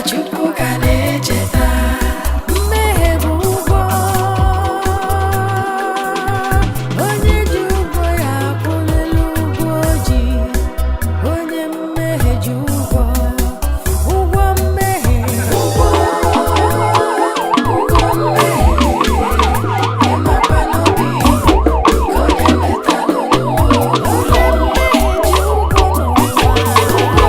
Chukwu ka na-echeta mmehie bụ ụgwọ onye ji ụgwọ ya akwụlelu ụgwọ ji onye mmehie ji ụgwọ mmehie ụgwọ mmehie ịmakwa n'obi ka onye metalụ onye mmehie ji ụgwọ n'ụwa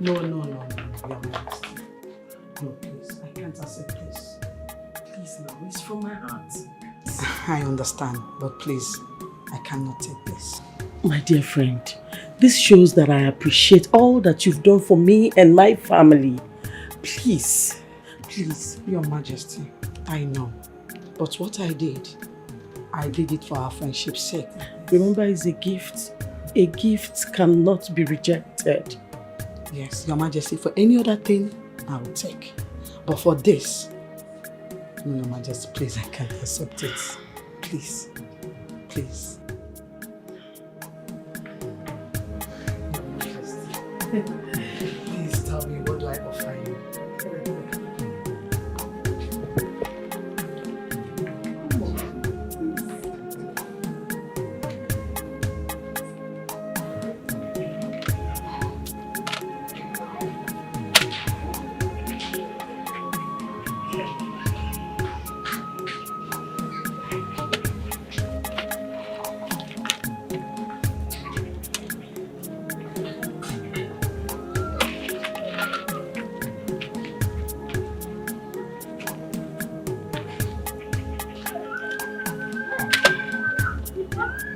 No, Your Majesty. No, please, I can't accept this. Please, now, it's from my heart. I understand, but please, I cannot take this. My dear friend, this shows that I appreciate all that you've done for me and my family. Please. Your Majesty, I know. But what I did it for our friendship's sake. Remember, it's a gift. A gift cannot be rejected. Yes, Your Majesty, for any other thing, I will take. But for this, no, Your Majesty, please, I can't accept it. Please. Please. Please tell me, what do I offer you?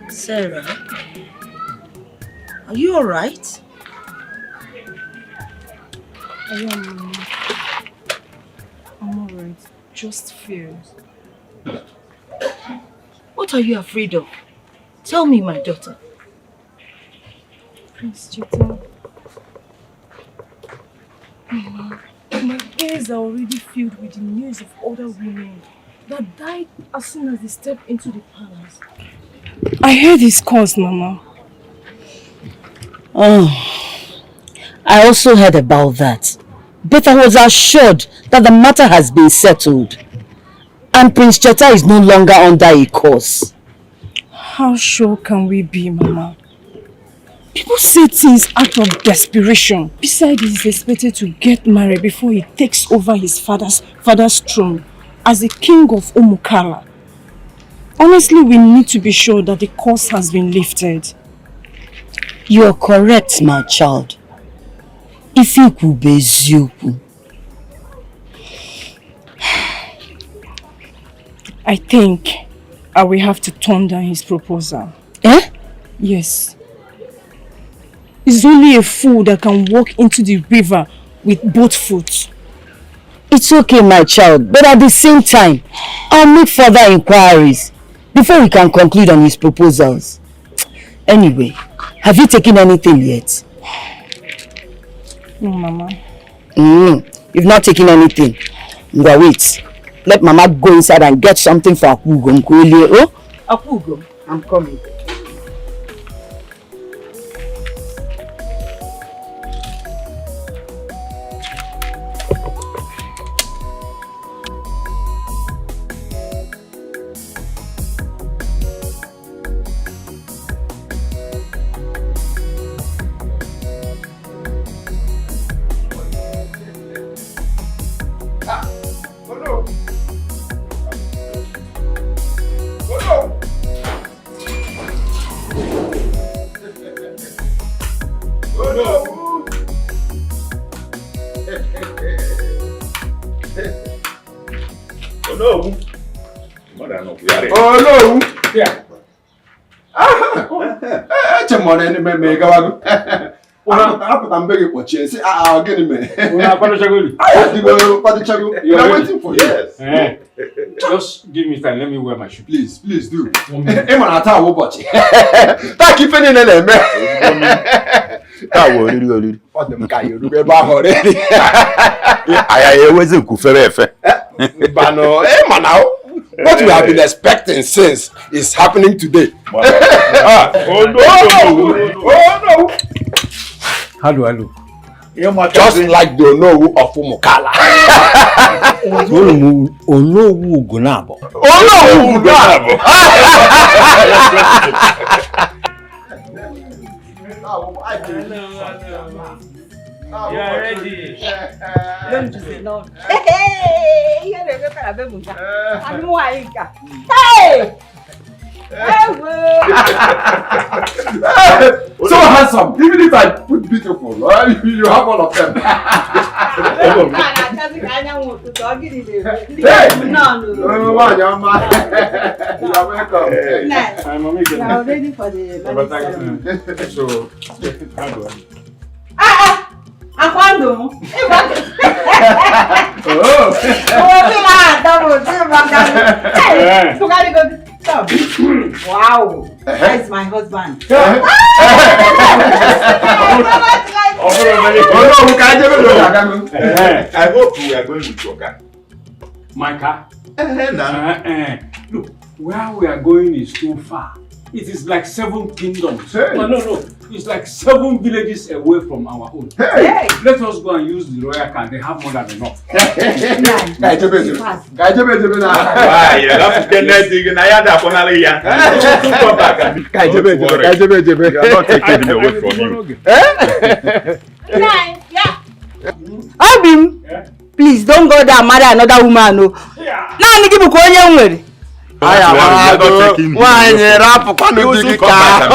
Sarah, are you alright? I am, Mama. I'm alright. Just fears. What are you afraid of? Tell me, my daughter. Prince Cheta. Mama, my ears are already filled with the news of other women that died as soon as they stepped into the palace. I heard his cause, Mama. Oh, I also heard about that. But I was assured that the matter has been settled. And Prince Cheta is no longer under a curse. How sure can we be, Mama? People say things out of desperation. Besides, he is expected to get married before he takes over his father's throne as the king of Umukala. Honestly, we need to be sure that the curse has been lifted. You are correct, my child. If you could be eziokwu. I think I will have to turn down his proposal. Eh? Yes. It's only a fool that can walk into the river with both foot. It's okay, my child, but at the same time, I'll make further inquiries before we can conclude on his proposals. Anyway, have you taken anything yet? No, Mama. You've not taken anything. Well, wait. Let Mama go inside and get something for Akugo. Oh? Akugo, I'm coming. no. Oh no. Yeah. Chemone ni me gawago. Apụta mbe gị kpọchie sị gịnị mere? Una kwadochagoli. Kwadochago. We are waiting for you. Yes. Just give me time. Let me wear my shoe. Please do. Ma na taa ụbọchị. Taa ka ife niile na-eme. Taa wo oriri. Ọ dị m ka ya erugo ebe ahụ already. Aya ewezi nkufe efe. Bano, ma na what we have been expecting since is happening today. Oh no. Hello. Just like the Onowu of Umukala. Onowu Gunabo. Onowu Gunabo. You are ready. Don't you say no. Hey, you are ready for a baby. I'm Moaika. Hey! So handsome. Even if I put beautiful, you have all of them. Hey! No, you are welcome. You are ready for the So, how do I? Quando? Wow, that's my husband. I hope we are going with your car. My car? Look, where we are going is too far. It is like 7 kingdoms. No. It's like 7 villages away from our own. Hey! Let us go and use the royal car. They have more than enough. Abim, please don't go there and marry another woman. No. Now, Niki Bukonye nwere. I am taking why you rap for no big car?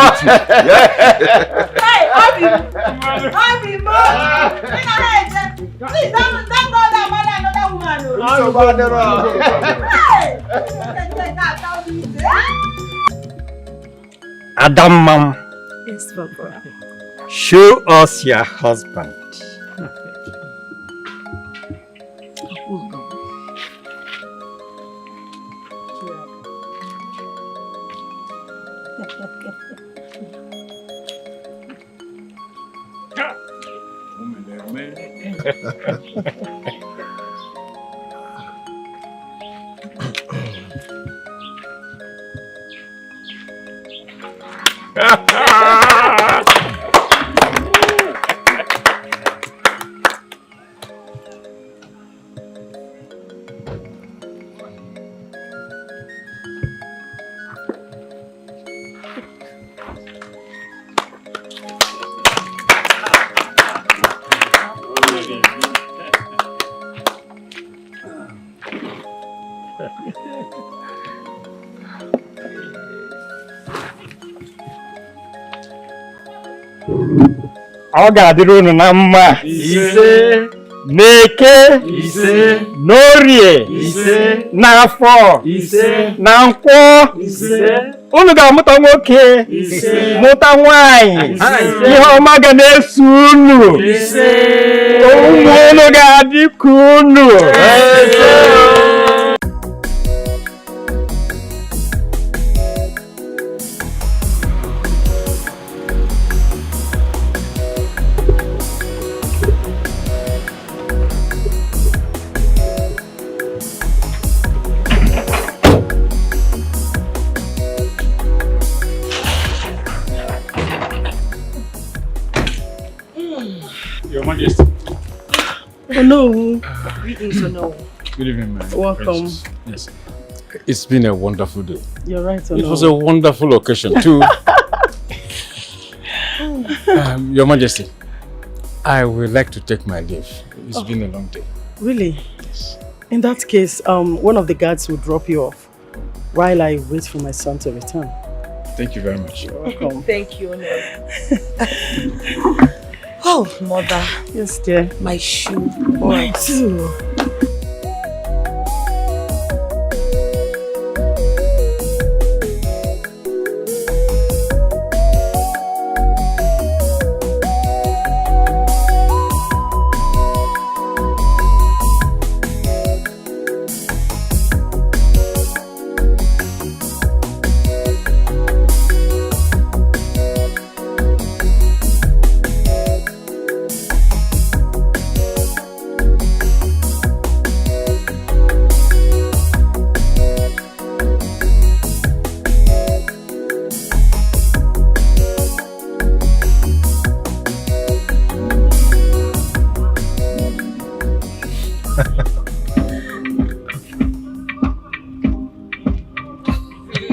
Hey, Abim, please don't go there and marry another woman. Adam Mom. Yes, Papa. Show us your husband. Ọ ga-adịrị unu na mma. Ise. N'eke. Ise. N'orie. Ise. N'afọ. Ise. Na nkwọ. Ise. Unu ga-amụta nwoke. Ise. Mụta nwanyị. Ihe ọma ga na-eso unu. Ise. Ụmụ unu ga-adị ka unu. Your Majesty. Oh no. Greetings, no. Good evening, man. Welcome. Princess. Yes. It's been a wonderful day. You're right, It was a wonderful occasion too. Your Majesty, I would like to take my leave. It's been a long day. Really? Yes. In that case, one of the guards will drop you off while I wait for my son to return. Thank you very much. You're welcome. Thank you, Oh, mother. Yes, dear. My shoe. Mine too.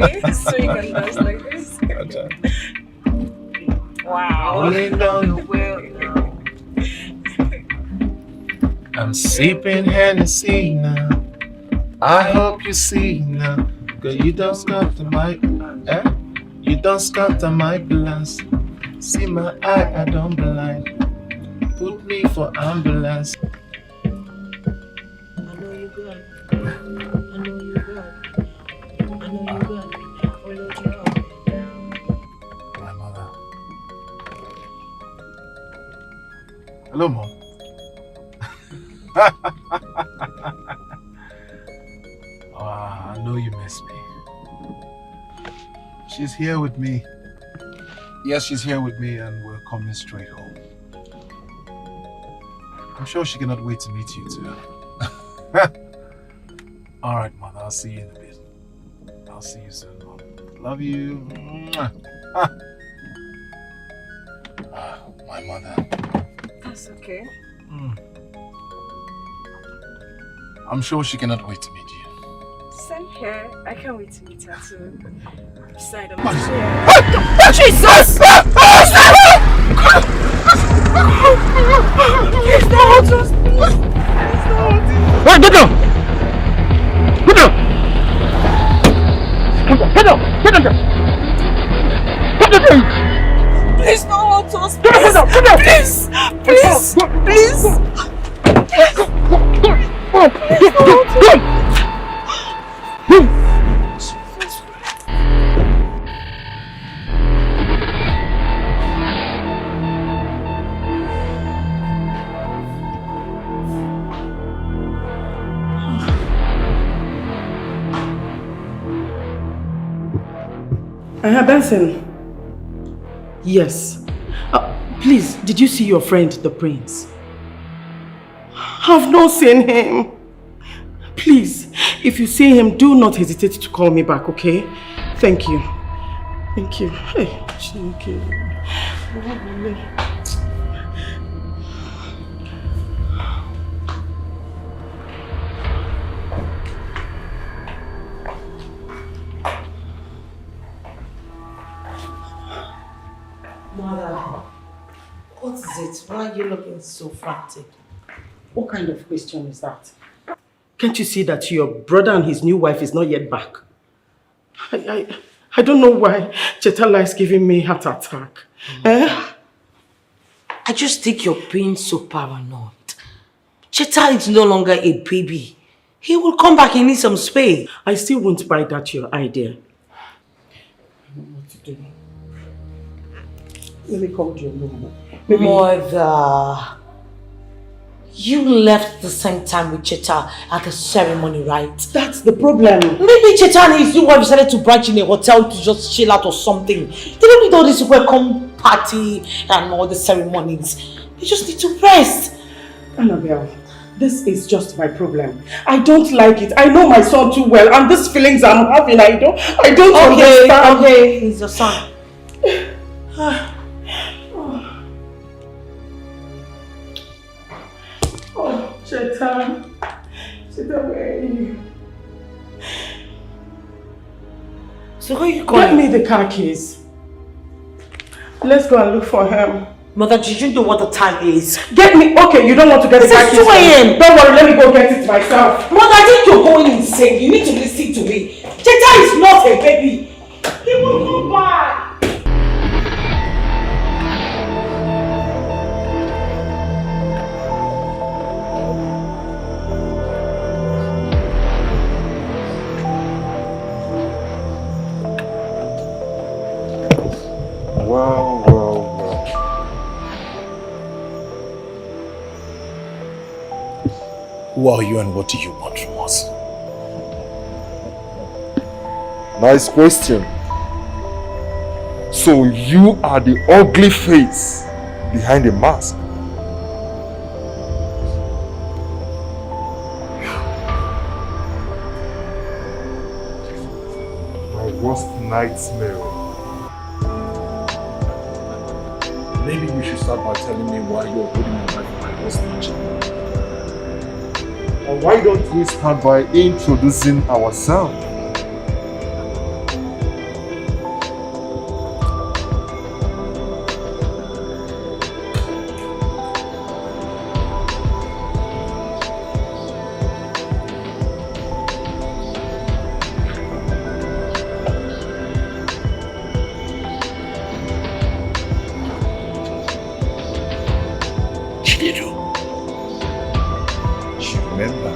Okay, so you can dance like this. Wow. Only know you will know. I'm sipping Hennessy now. I hope you see now. Cause you don't scatter my You don't scatter my balance. See my eye, I don't blind. Put me for ambulance. I know you good. I know you good. I know you good. Follow you up and down. My mother. Hello, Mom. I know you miss me. She's here with me. Yes, she's here with me and we're coming straight home. I'm sure she cannot wait to meet you too. Alright, Mother, I'll see you in a bit. I'll see you soon, Mom. Love you. My mother. That's okay. I'm sure she cannot wait to meet you. Same here. I can't wait to meet her too. Beside of Jesus! Please don't just please. Hey, get down! Get down! Get down! Get down! Get down! Please don't hold us. Get down! Get down! Please! Please! Please! Benson. Yes. Please, did you see your friend, the prince? I've not seen him. Please, if you see him, do not hesitate to call me back, okay? Thank you. Thank you. Hey, thank you. Mother, what is it? Why are you looking so frantic? What kind of question is that? Can't you see that your brother and his new wife is not yet back? I don't know why Chetala is giving me heart attack. I just think you're being so paranoid. Cheta is no longer a baby. He will come back and need some space. I still won't buy that your idea. I don't know what to do. Let me call your number. Mother, you left the same time with Cheta at the ceremony, right? That's the problem. Maybe Cheta and his new wife decided to branch in a hotel to just chill out or something. They don't need all this welcome party and all the ceremonies. They just need to rest. Annabelle, this is just my problem. I don't like it. I know my son too well, and these feelings I'm having, I don't understand. Okay, he's your son. Oh, Cheta. Cheta, where are you? So who are you calling? Get me the car keys. Let's go and look for him. Mother, did you know what the time is? Get me. Okay, you don't want to get the car keys. It's 2 a.m. Don't worry, let me go get it myself. Mother, I think you're going insane. You need to listen to me. Cheta is not a baby. He will come back. Wow. Who are you and what do you want from us? Nice question. So you are the ugly face behind the mask? My worst nightmare. Maybe you should start by telling me why you're holding my wife in my hostage. And why don't we start by introducing ourselves? Chinedu. You remember?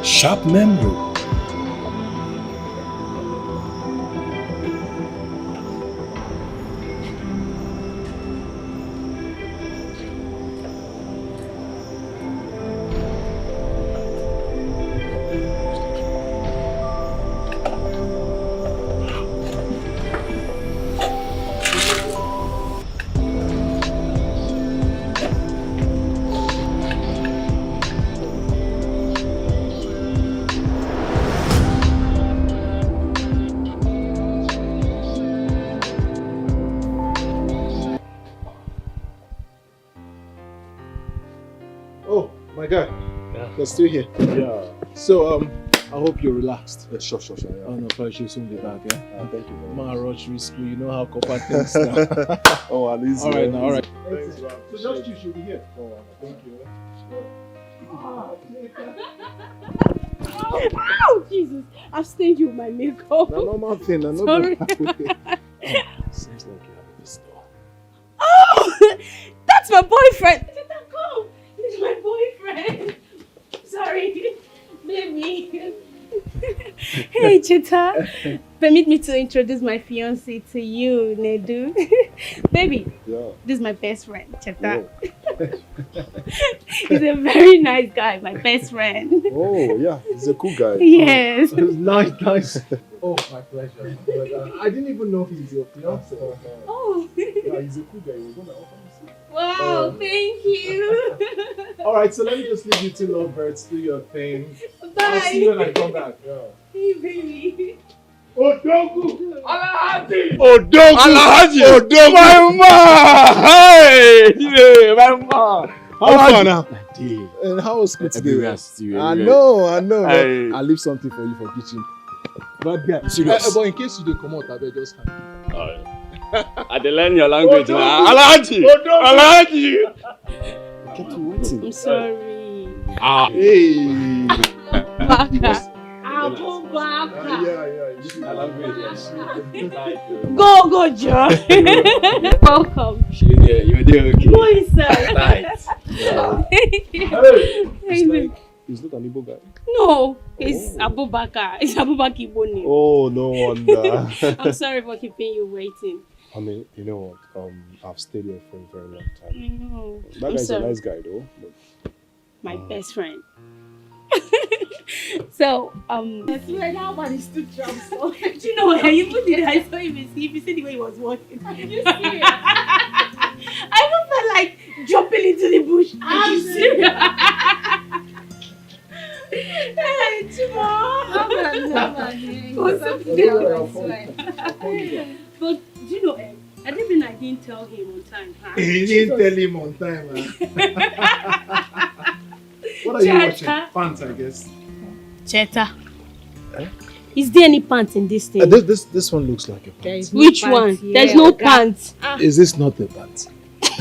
Sharp memory. My guy, you're still here. Yeah. So, I hope you're relaxed. Yeah, sure. Yeah. Oh no, probably she'll soon be back, yeah? Thank you very much. Rush school, you know how copper things now. Oh, at least. All right, now, all right. Thanks, so just you should be here. Oh, thank you. Oh, Jesus. I've stained you with my makeup. No, normal thing. No, Sorry. Seems like you have a visitor. Oh, that's my boyfriend. Come. He's my boyfriend. Sorry, baby. Hey, Cheta. Permit me to introduce my fiance to you, Nedu. Baby, this is my best friend, Cheta. He's a very nice guy, my best friend. Oh, yeah, he's a cool guy. Yes. Nice. Oh, my pleasure. But, I didn't even know he's your fiance. Oh. Yeah, he's a cool guy. We're gonna offer him. Wow, thank you. All right, so let me just leave you two lovebirds, do your thing. Bye. I'll see you when I come back. Yeah. Hey, baby. Odogu! Alhaji! Odogu! Alhaji! Odogu! My man! Hey! Yeah, my man! How far now? Dear. And how was school today? Everywhere still. I know. Hey. I'll leave something for you for kitchen. Bad guy. Serious? But in case you don't come out, I better just hand. Alright. I dey learn your language Odogu! now. Alhaji! Alhaji! I'm sorry. Ah. Hey! Baka. Abubakar. Yeah. Go, Joe. Welcome. You're there, okay. Who is that? Right. Hey, He's not an Igbo guy. no, it's Abubakar. It's Abubakar Iboni. Oh, no wonder. I'm sorry for keeping you waiting. I mean, you know what? I've stayed here for a very long time. I know. That I'm guy's sorry. a nice guy, though. But, My best friend. So, I swear that one is too trouble. Do you know what? You put it, I saw him in sleep. You see the way he was walking. Are you serious? I even felt like jumping into the bush. Are you serious? Hey, Chimo. But do you know, I didn't tell him on time. Huh? He didn't tell him on time. What are you watching? Pants, I guess. Cheta. Is there any pants in this thing? this one looks like a pants. Which one? There's no pants. Is this not a pants?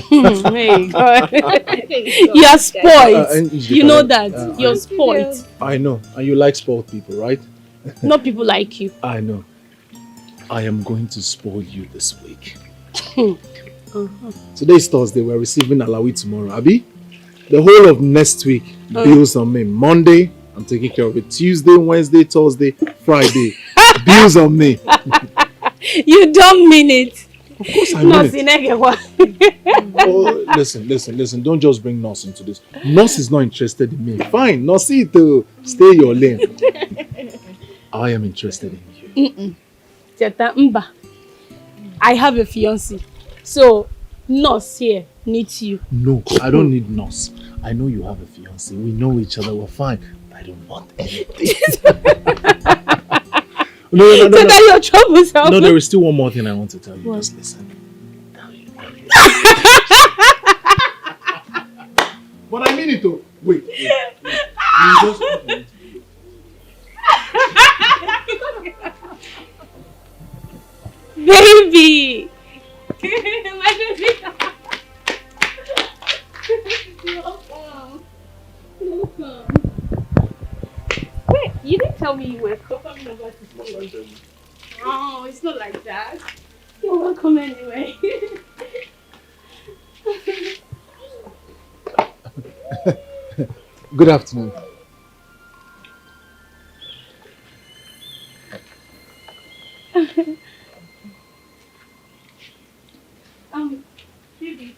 Hey, God. You are spoiled. You know that. You're spoiled. I know. And you like spoiled people, right? Not people like you. I know. I am going to spoil you this week. Today's Thursday. We're receiving Alawi tomorrow. Abi? The whole of next week, bills on me. Monday, I'm taking care of it. Tuesday, Wednesday, Thursday, Friday. Bills on me. You don't mean it. Of course I mean it. Oh, listen. Don't just bring Nurse into this. Nurse is not interested in me. Fine, Nurse, to stay your lane. I am interested in you. Cheta Mba. I have a fiancé. So, Nurse here needs you. No, I don't need Nurse. I know you have a fiancé. We know each other. We're fine. I don't want anything. No. That your troubles out. No, there is still one more thing I want to tell you. What? Just listen. But I mean it though. Wait. Baby! My baby! Welcome. Wait, you didn't tell me you were coming over to school. Oh, it's not like that. You're welcome anyway. Good afternoon. Baby,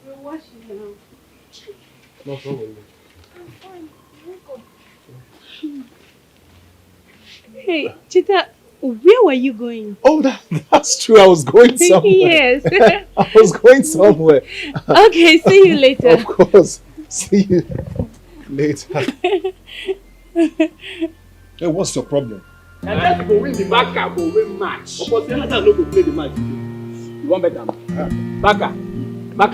you're washing now. No problem. I'm fine. Wake up. Hey, Chita, where were you going? Oh, that's true. I was going somewhere. Yes. I was going somewhere. Okay, see you later. Of course. See you later. Hey, what's your problem? And let's go win the Baka go win match. Of course, the other no go play the match. You want better? Baka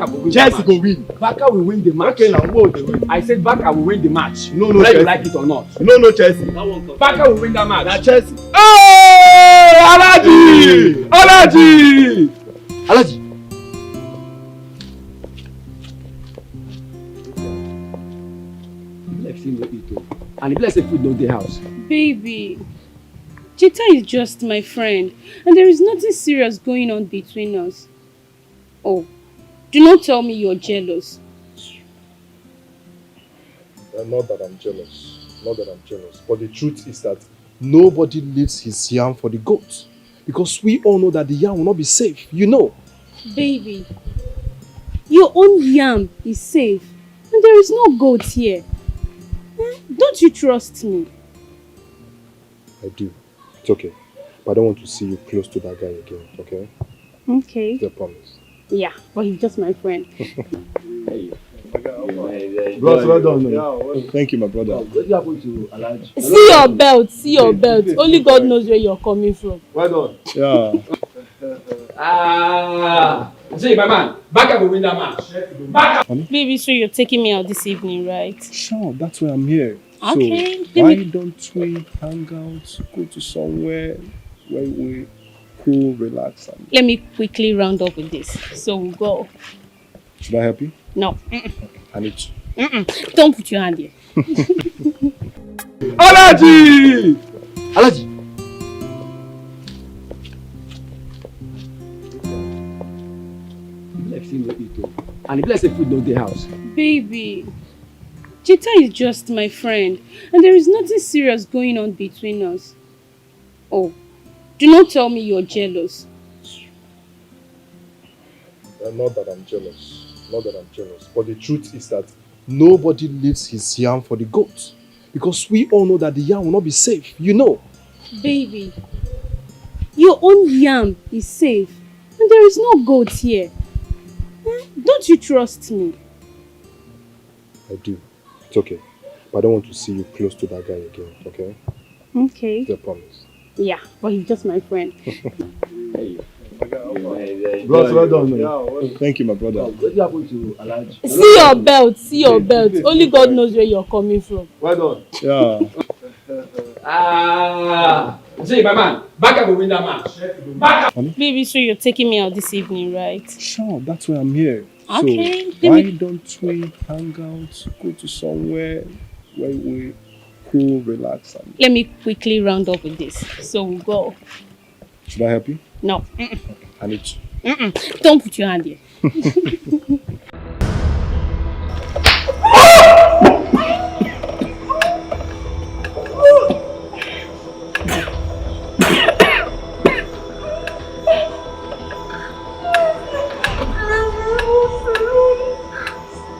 will win. Chelsea go win. Baka will win the match. Okay, now win. I said Baka will win the match. No, whether Chelsea. You like it or not. No, Chelsea. Baka will win that match. That's Chelsea. Hey, Alaji! Alaji! Like seeing no eat and the blessed food no dey house. Baby, Chita is just my friend, and there is nothing serious going on between us. Oh, do not tell me you're jealous. Not that I'm jealous. Not that I'm jealous. But the truth is that nobody leaves his yam for the goat. Because we all know that the yam will not be safe. You know. Baby, your own yam is safe, and there is no goat here. Don't you trust me? I do. It's okay. But I don't want to see you close to that guy again, okay? Okay. It's a promise. Yeah, but he's just my friend. Bros, well done. Thank you, my brother. What happened to Alaji? See your belt, see your belt. Only God knows where you're coming from. Well done. Yeah. See, my man, Baka will win that match. Baka! Baby, so you're taking me out this evening, right? Sure, that's why I'm here. Okay. So, why don't we hang out, go to somewhere where we cool, relax? And... Let me quickly round up with this. So we'll go. Should I help you? No. Okay. I need to. Don't put your hand here. Alaji! Alaji! Like seeing no eat and the blessed food no dey house. Baby, Chita is just my friend, and there is nothing serious going on between us. Oh, do not tell me you're jealous. Not that I'm jealous. Not that I'm jealous. But the truth is that nobody leaves his yam for the goat. Because we all know that the yam will not be safe. You know. Baby, your own yam is safe, and there is no goat here. Don't you trust me? I do. It's okay. But I don't want to see you close to that guy again, okay? Okay. It's a promise. Yeah, but he's just my friend. Bros, well done. Thank you, my brother. What happened to Alaji? See your belt, see your belt. Only God knows where you're coming from. Well done. Yeah. See, my man, Baka will win that match. Baka! Baby, so you're taking me out this evening, right? Sure, that's why I'm here. Okay. So, why don't we hang out, go to somewhere where we cool, relax? And... Let me quickly round up with this. So we'll go. Should I help you? No. Okay. I need to. Don't put your hand here.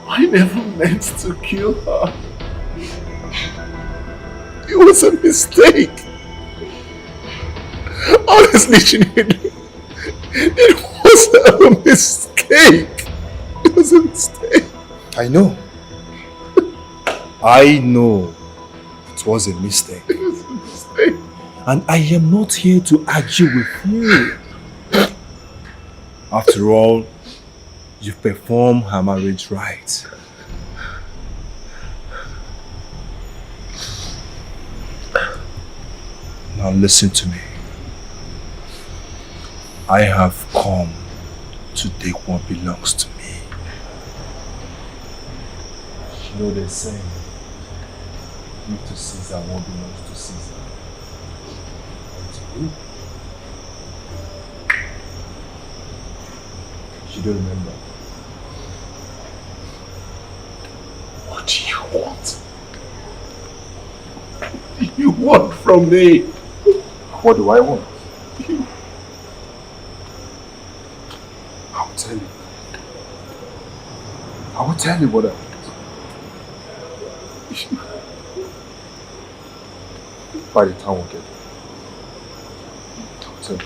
I never meant to kill her. It was a mistake. Honestly, Chinedu, it was a mistake. It was a mistake. I know. I know it was a mistake. It was a mistake. And I am not here to argue with you. After all, you've performed her marriage right. Now listen to me. I have come to take what belongs to me. You know the saying, give to Caesar what belongs to Caesar. And to who? You don't remember. What do you What? You want from me? What do I want? I will tell you. I will tell you what I want. By the time we get there, I'll tell you.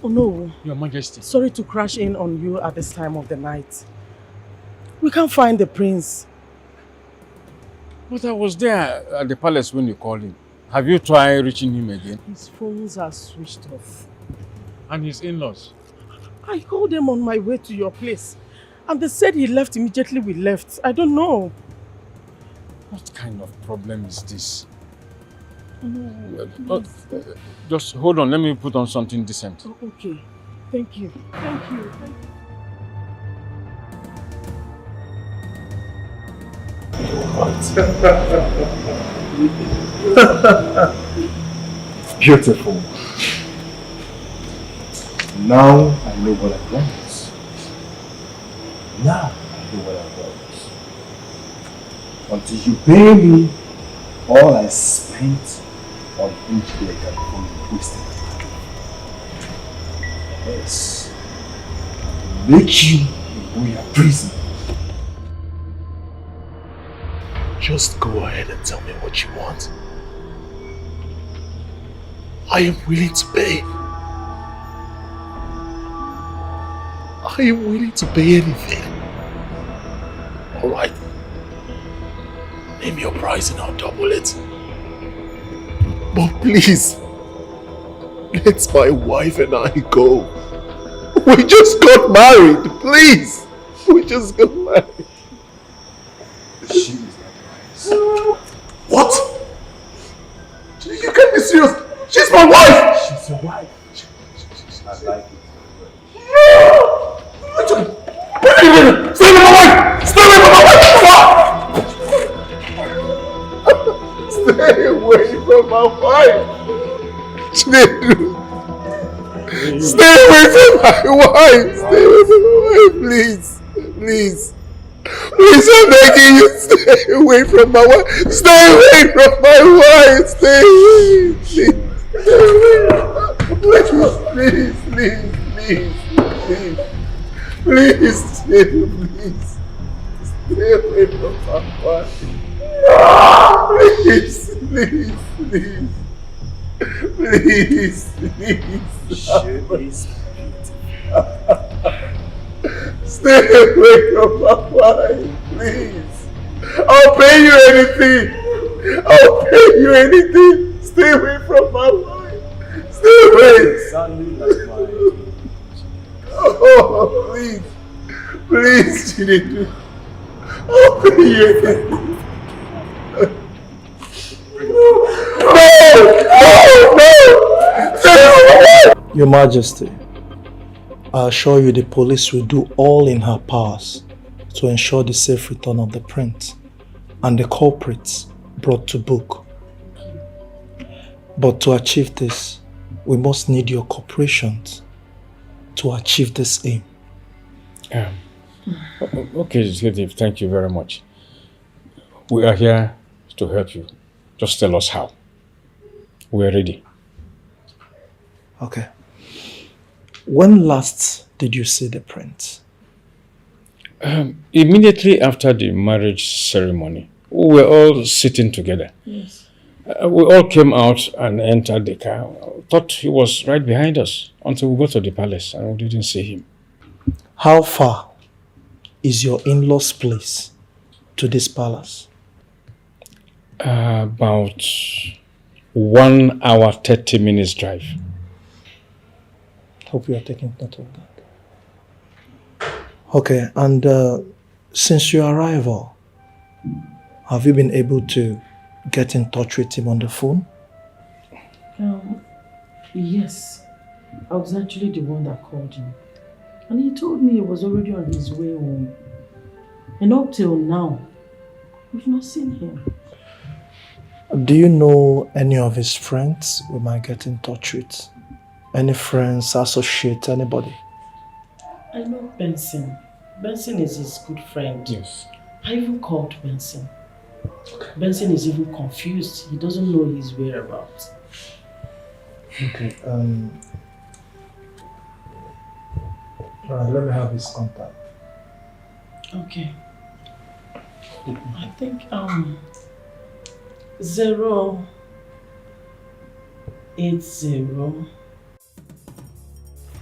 Oh no. Your Majesty. Sorry to crash in on you at this time of the night. We can't find the prince. But I was there at the palace when you called him. Have you tried reaching him again? His phones are switched off. And his in-laws? I called them on my way to your place. And they said he left immediately we left. I don't know. What kind of problem is this? No, Just hold on, let me put on something decent. Oh, okay. Thank you. Thank you. Beautiful. Now I know what I want. Now I know what I want. Until you pay me all I spent on Nigerian before you wasted it. Yes. Make you in your prison. Just go ahead and tell me what you want. I am willing to pay. I am willing to pay anything. Alright. Name your price and I'll double it. But please, let my wife and I go. We just got married, please. We just got married. She is not nice. What? You can't be serious. She's my wife. She's your wife. I like it. No! Stay with my wife! Stay with my wife! Stay away from my wife! Stay away from my wife! Stay away from my wife, please! Please! Please, I'm begging you, stay away from my wife! Stay away from my wife! Stay away! Please! Stay away! Please, please, please, please! Please, stay, please! Stay away from my wife! Please, please, please! Please, please! Stay away from my wife, please! I'll pay you anything! I'll pay you anything! Stay away from my wife! Stay away! Oh, please! Please, Chinedu! I'll pay you anything! No! Your Majesty, I assure you the police will do all in her powers to ensure the safe return of the prince and the culprits brought to book. But to achieve this, we must need your cooperation to achieve this aim. Okay, Executive, thank you very much. We are here to help you. Just tell us how. We're ready. Okay. When last did you see the prince? Immediately after the marriage ceremony, we were all sitting together. Yes. We all came out and entered the car. Thought he was right behind us until we got to the palace and we didn't see him. How far is your in-law's place to this palace? About 1 hour, 30 minutes drive. Hope you are taking note of that. Okay, and since your arrival, have you been able to get in touch with him on the phone? Yes. I was actually the one that called him. And he told me he was already on his way home. And up till now, we've not seen him. Do you know any of his friends we might get in touch with? Any friends, associates, anybody? I know Benson. Benson is his good friend. Yes. I even called Benson. Benson is even confused. He doesn't know his whereabouts. Okay. Alright, let me have his contact. Okay. I think 080.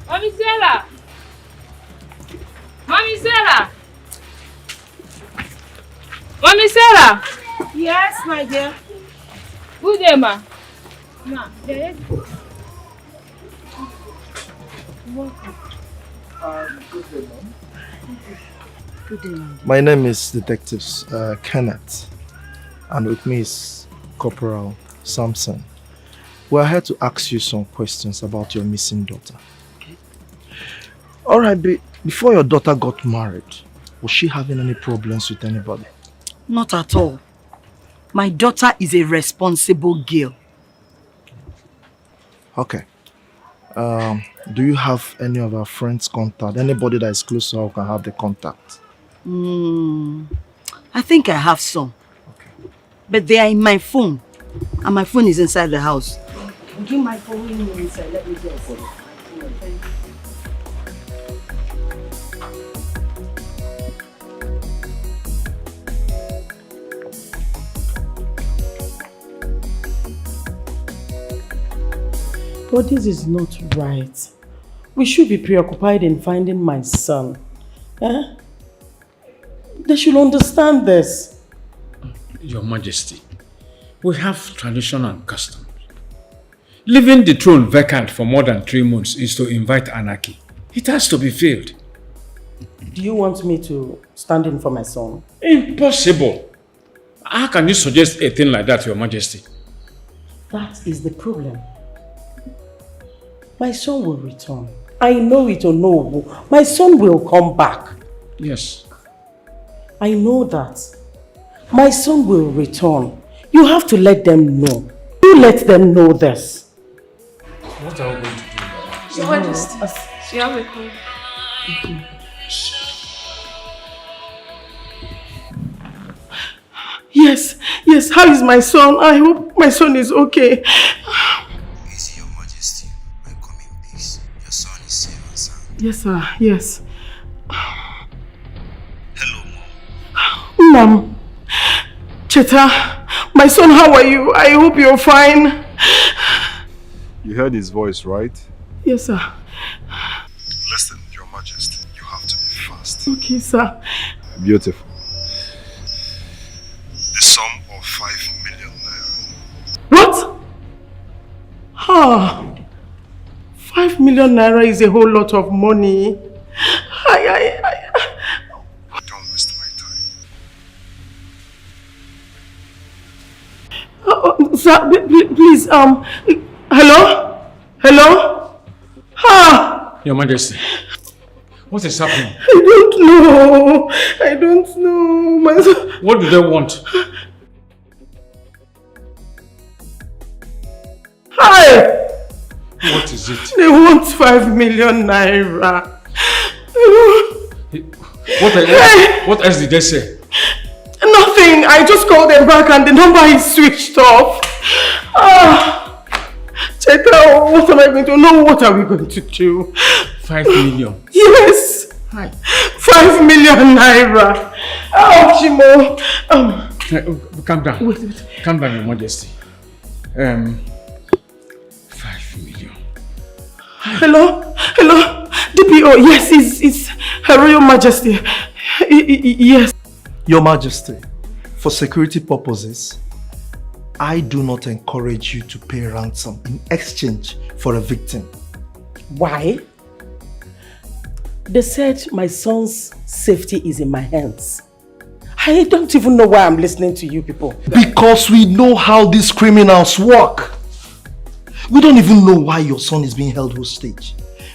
Mommy Sarah! Mommy Sarah! Mommy Sarah! Yes, my dear. Good day, ma. Ma, there is. Good day, Mom. Good day, Mom. My name is Detective Kenneth, and with me is Corporal Samson. We are here to ask you some questions about your missing daughter. Okay. Alright, before your daughter got married, was she having any problems with anybody? Not at all. My daughter is a responsible girl. Okay. Do you have any of our friends' contact? Anybody that is close to her who can have the contact? I think I have some. Okay. But they are in my phone. And my phone is inside the house. Give my phone inside. Let me get it for you. But this is not right. We should be preoccupied in finding my son. Eh? They should understand this. Your Majesty, we have tradition and customs. Leaving the throne vacant for more than 3 months is to invite anarchy. It has to be filled. Do you want me to stand in for my son? Impossible. How can you suggest a thing like that, Your Majesty? That is the problem. My son will return. I know it or no. My son will come back. Yes. I know that. My son will return. You have to let them know. You let them know this. What are we going to do? Your Majesty, you have a call. Yes, how is my son? I hope my son is okay. Easy, Your Majesty. I come in peace. Your son is safe and sound. Yes, sir, yes. Hello, Mom. Mom. Cheta, my son, how are you? I hope you're fine. You heard his voice, right? Yes, sir. Listen, Your Majesty, you have to be fast. Okay, sir. Beautiful. The sum of 5 million naira. What? 5 million naira is a whole lot of money. Don't waste my time. Sir, please, hello? Hello? Your Majesty, what is happening? I don't know. My son. What do they want? Hi! What is it? They want 5 million naira. What else did they say? Nothing. I just called them back and the number is switched off. Cheta, what am I going to do? No, what are we going to do? 5 million? Yes. Hi. 5 million naira. Shimo. Calm down. Wait. Calm down, Your Majesty. 5 million. Hello? DPO, yes, it's Her Royal Majesty. Yes. Your Majesty, for security purposes, I do not encourage you to pay ransom in exchange for a victim. Why? They said my son's safety is in my hands. I don't even know why I'm listening to you people. Because we know how these criminals work. We don't even know why your son is being held hostage.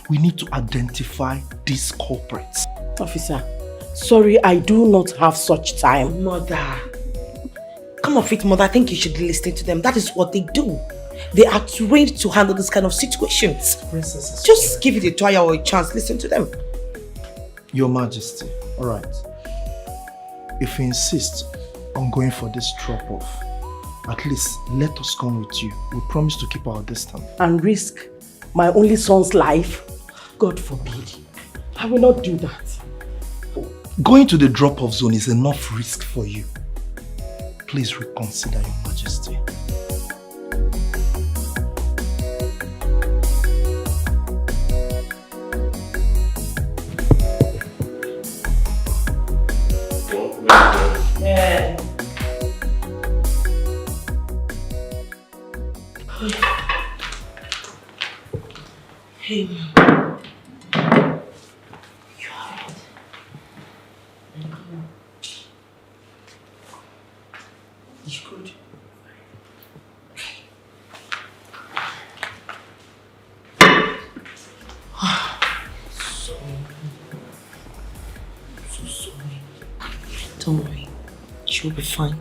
We need to identify these culprits. Officer, sorry, I do not have such time. Mother. Come off it, Mother. I think you should listen to them. That is what they do. They are trained to handle this kind of situations. Just give it a try or a chance. Listen to them. Your Majesty, alright. If you insist on going for this drop-off, at least let us come with you. We promise to keep our distance. And risk my only son's life? God forbid. I will not do that. Going to the drop-off zone is enough risk for you. Please reconsider, Your Majesty. Yeah. Hey, you good? So sorry. Don't worry. She'll be fine.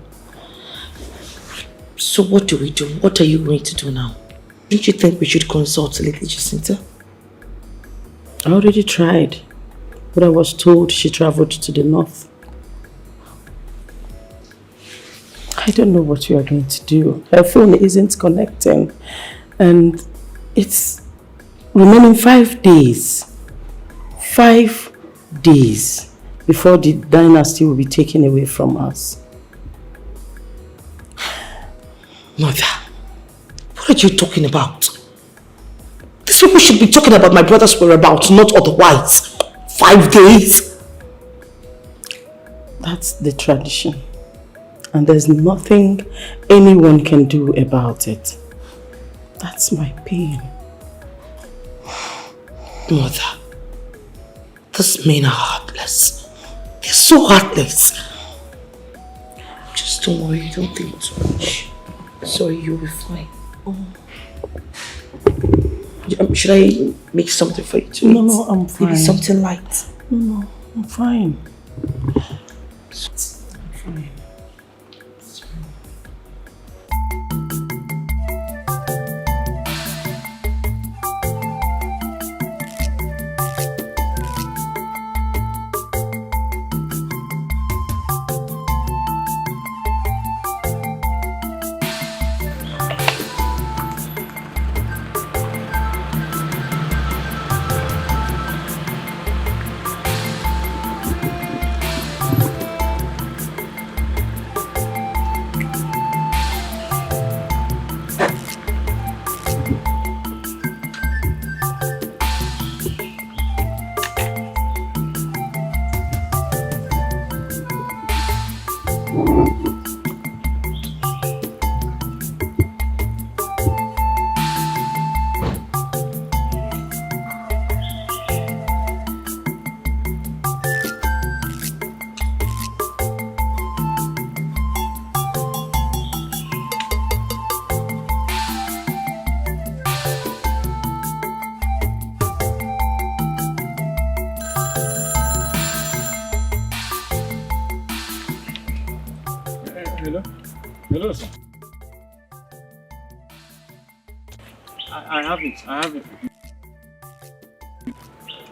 So what do we do? What are you going to do now? Don't you think we should consult Lady Jacinta? I already tried, but I was told she traveled to the north. I don't know what we are going to do. Her phone isn't connecting, and it's remaining 5 days. 5 days before the dynasty will be taken away from us. Mother, what are you talking about? These people should be talking about my brother's whereabouts, not otherwise. 5 days? That's the tradition. And there's nothing anyone can do about it. That's my pain. Mother, these men are heartless. They're so heartless. Just don't worry, don't think too much. Sorry, you'll be fine. Should I make something for you to eat? No, I'm fine. Maybe something light. No, I'm fine. I'm fine. Hello, sir. I have it.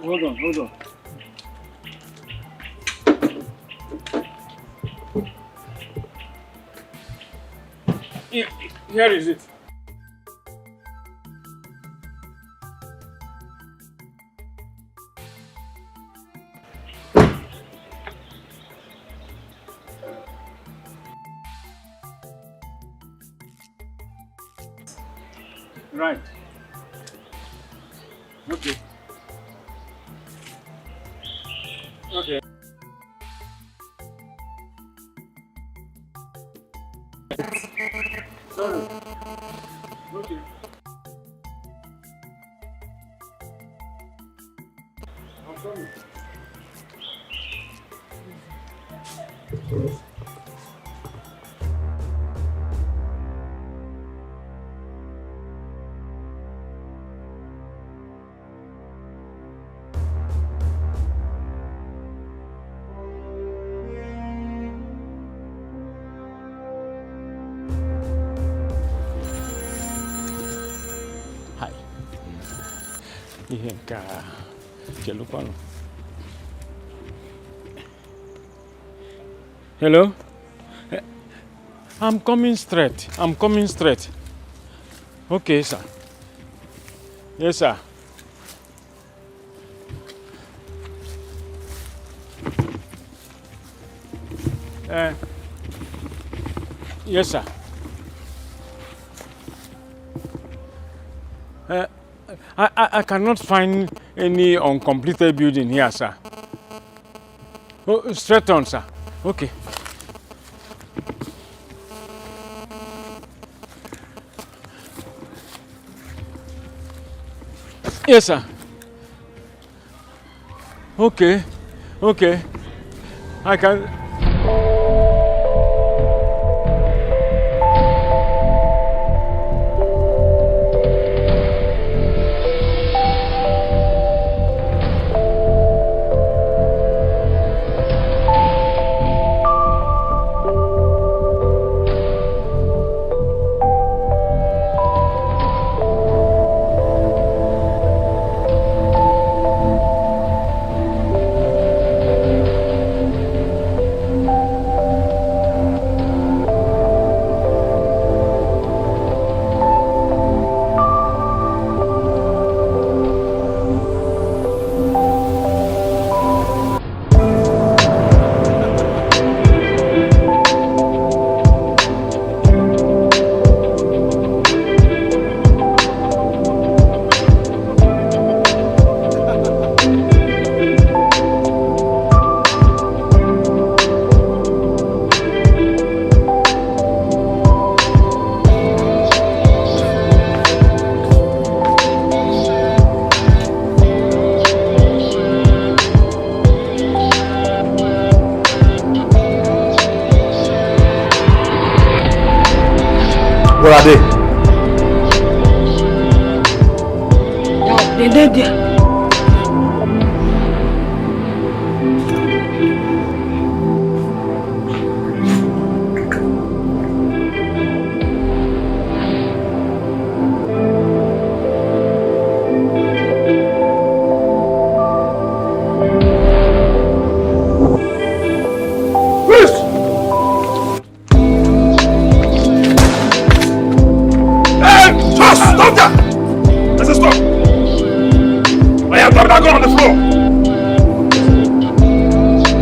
Hold on. Here is it. Right. Okay. Sorry. Okay. I'm sorry. Hello? I'm coming straight. I'm coming straight. Okay, sir. Yes, sir. Yes, sir. I cannot find any uncompleted building here, sir. Oh, straight on, sir. Okay. Yes, sir. Okay. Okay. I can... Where are they? They're dead there. Stop that! I said stop! I am dropping that gun on the floor!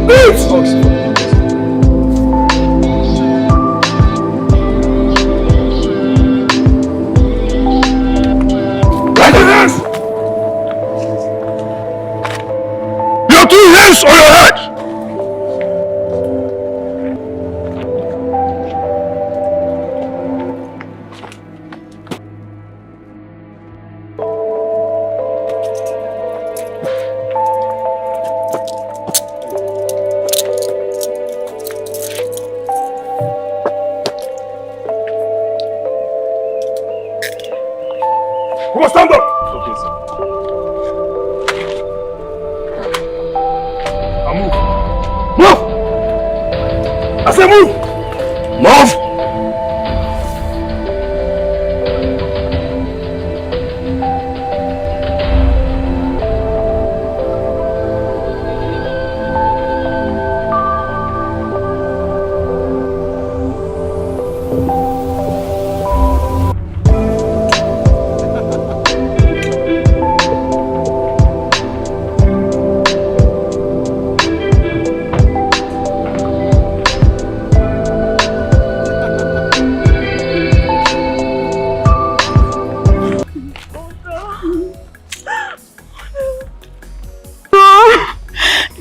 Please! Right hands! Your 2 hands on your head! Come on, stand up! Okay, sir. Now move. Move! I said move! Move!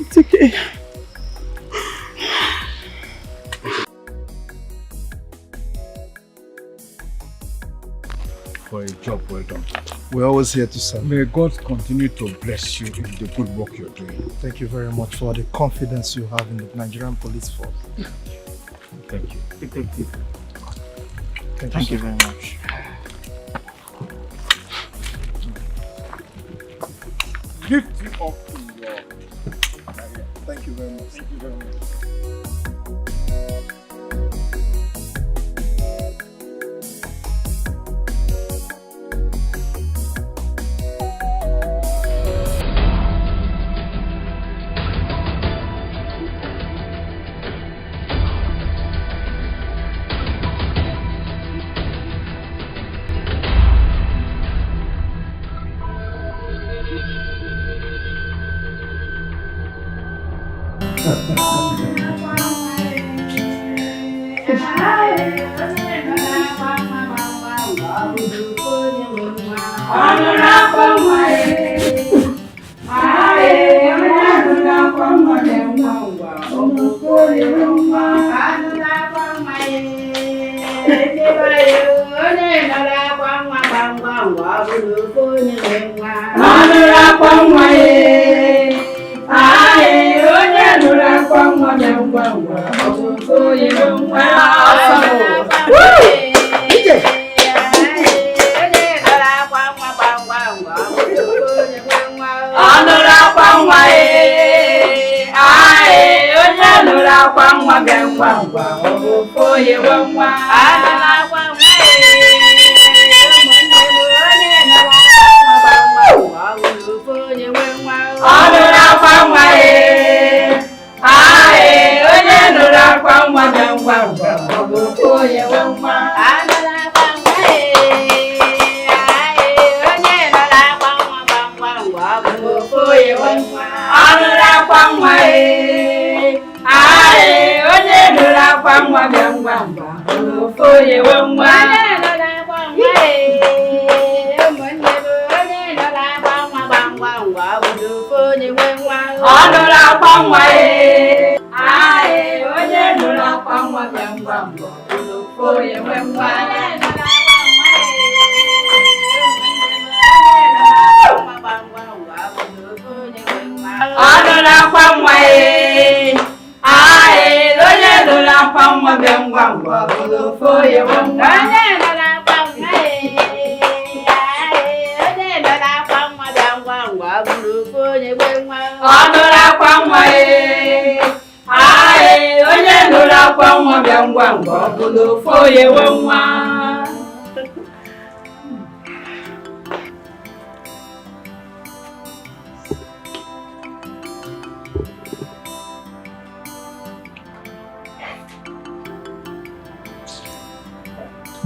It's okay. For a job well done. We're always here to serve. May God continue to bless you in the good work you're doing. Thank you very much for the confidence you have in the Nigerian police force. Thank you. Thank you. Thank you very much. Lift you up in your career. Thank you very much. Thank you very much.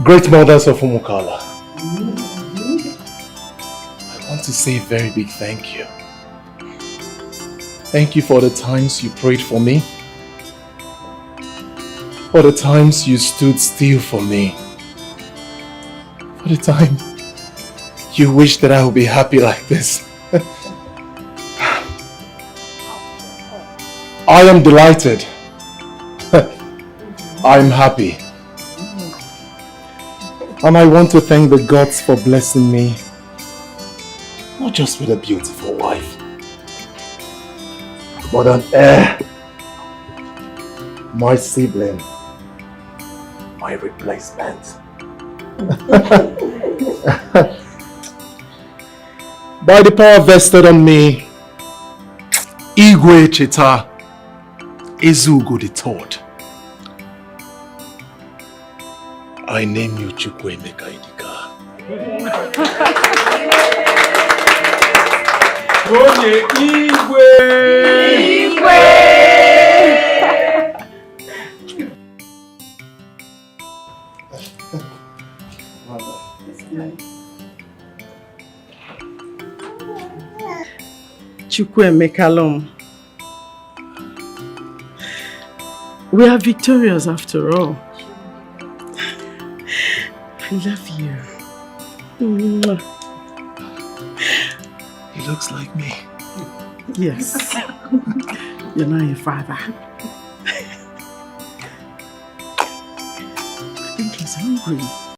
Great mothers of Umukala, I want to say a very big thank you. Thank you for the times you prayed for me, for the times you stood still for me, for the time you wished that I would be happy like this. I am delighted. I am happy. And I want to thank the gods for blessing me, not just with a beautiful wife, but an heir, my sibling, my replacement. By the power vested on me, Igwe Cheta Ezugo III, I name you Chukwuemeka Idika. Onye Igwe! Igwe! Chukwuemeka Lom. We are victorious after all. I love you. Mwah. He looks like me. Yes. You're not your father. I think he's hungry.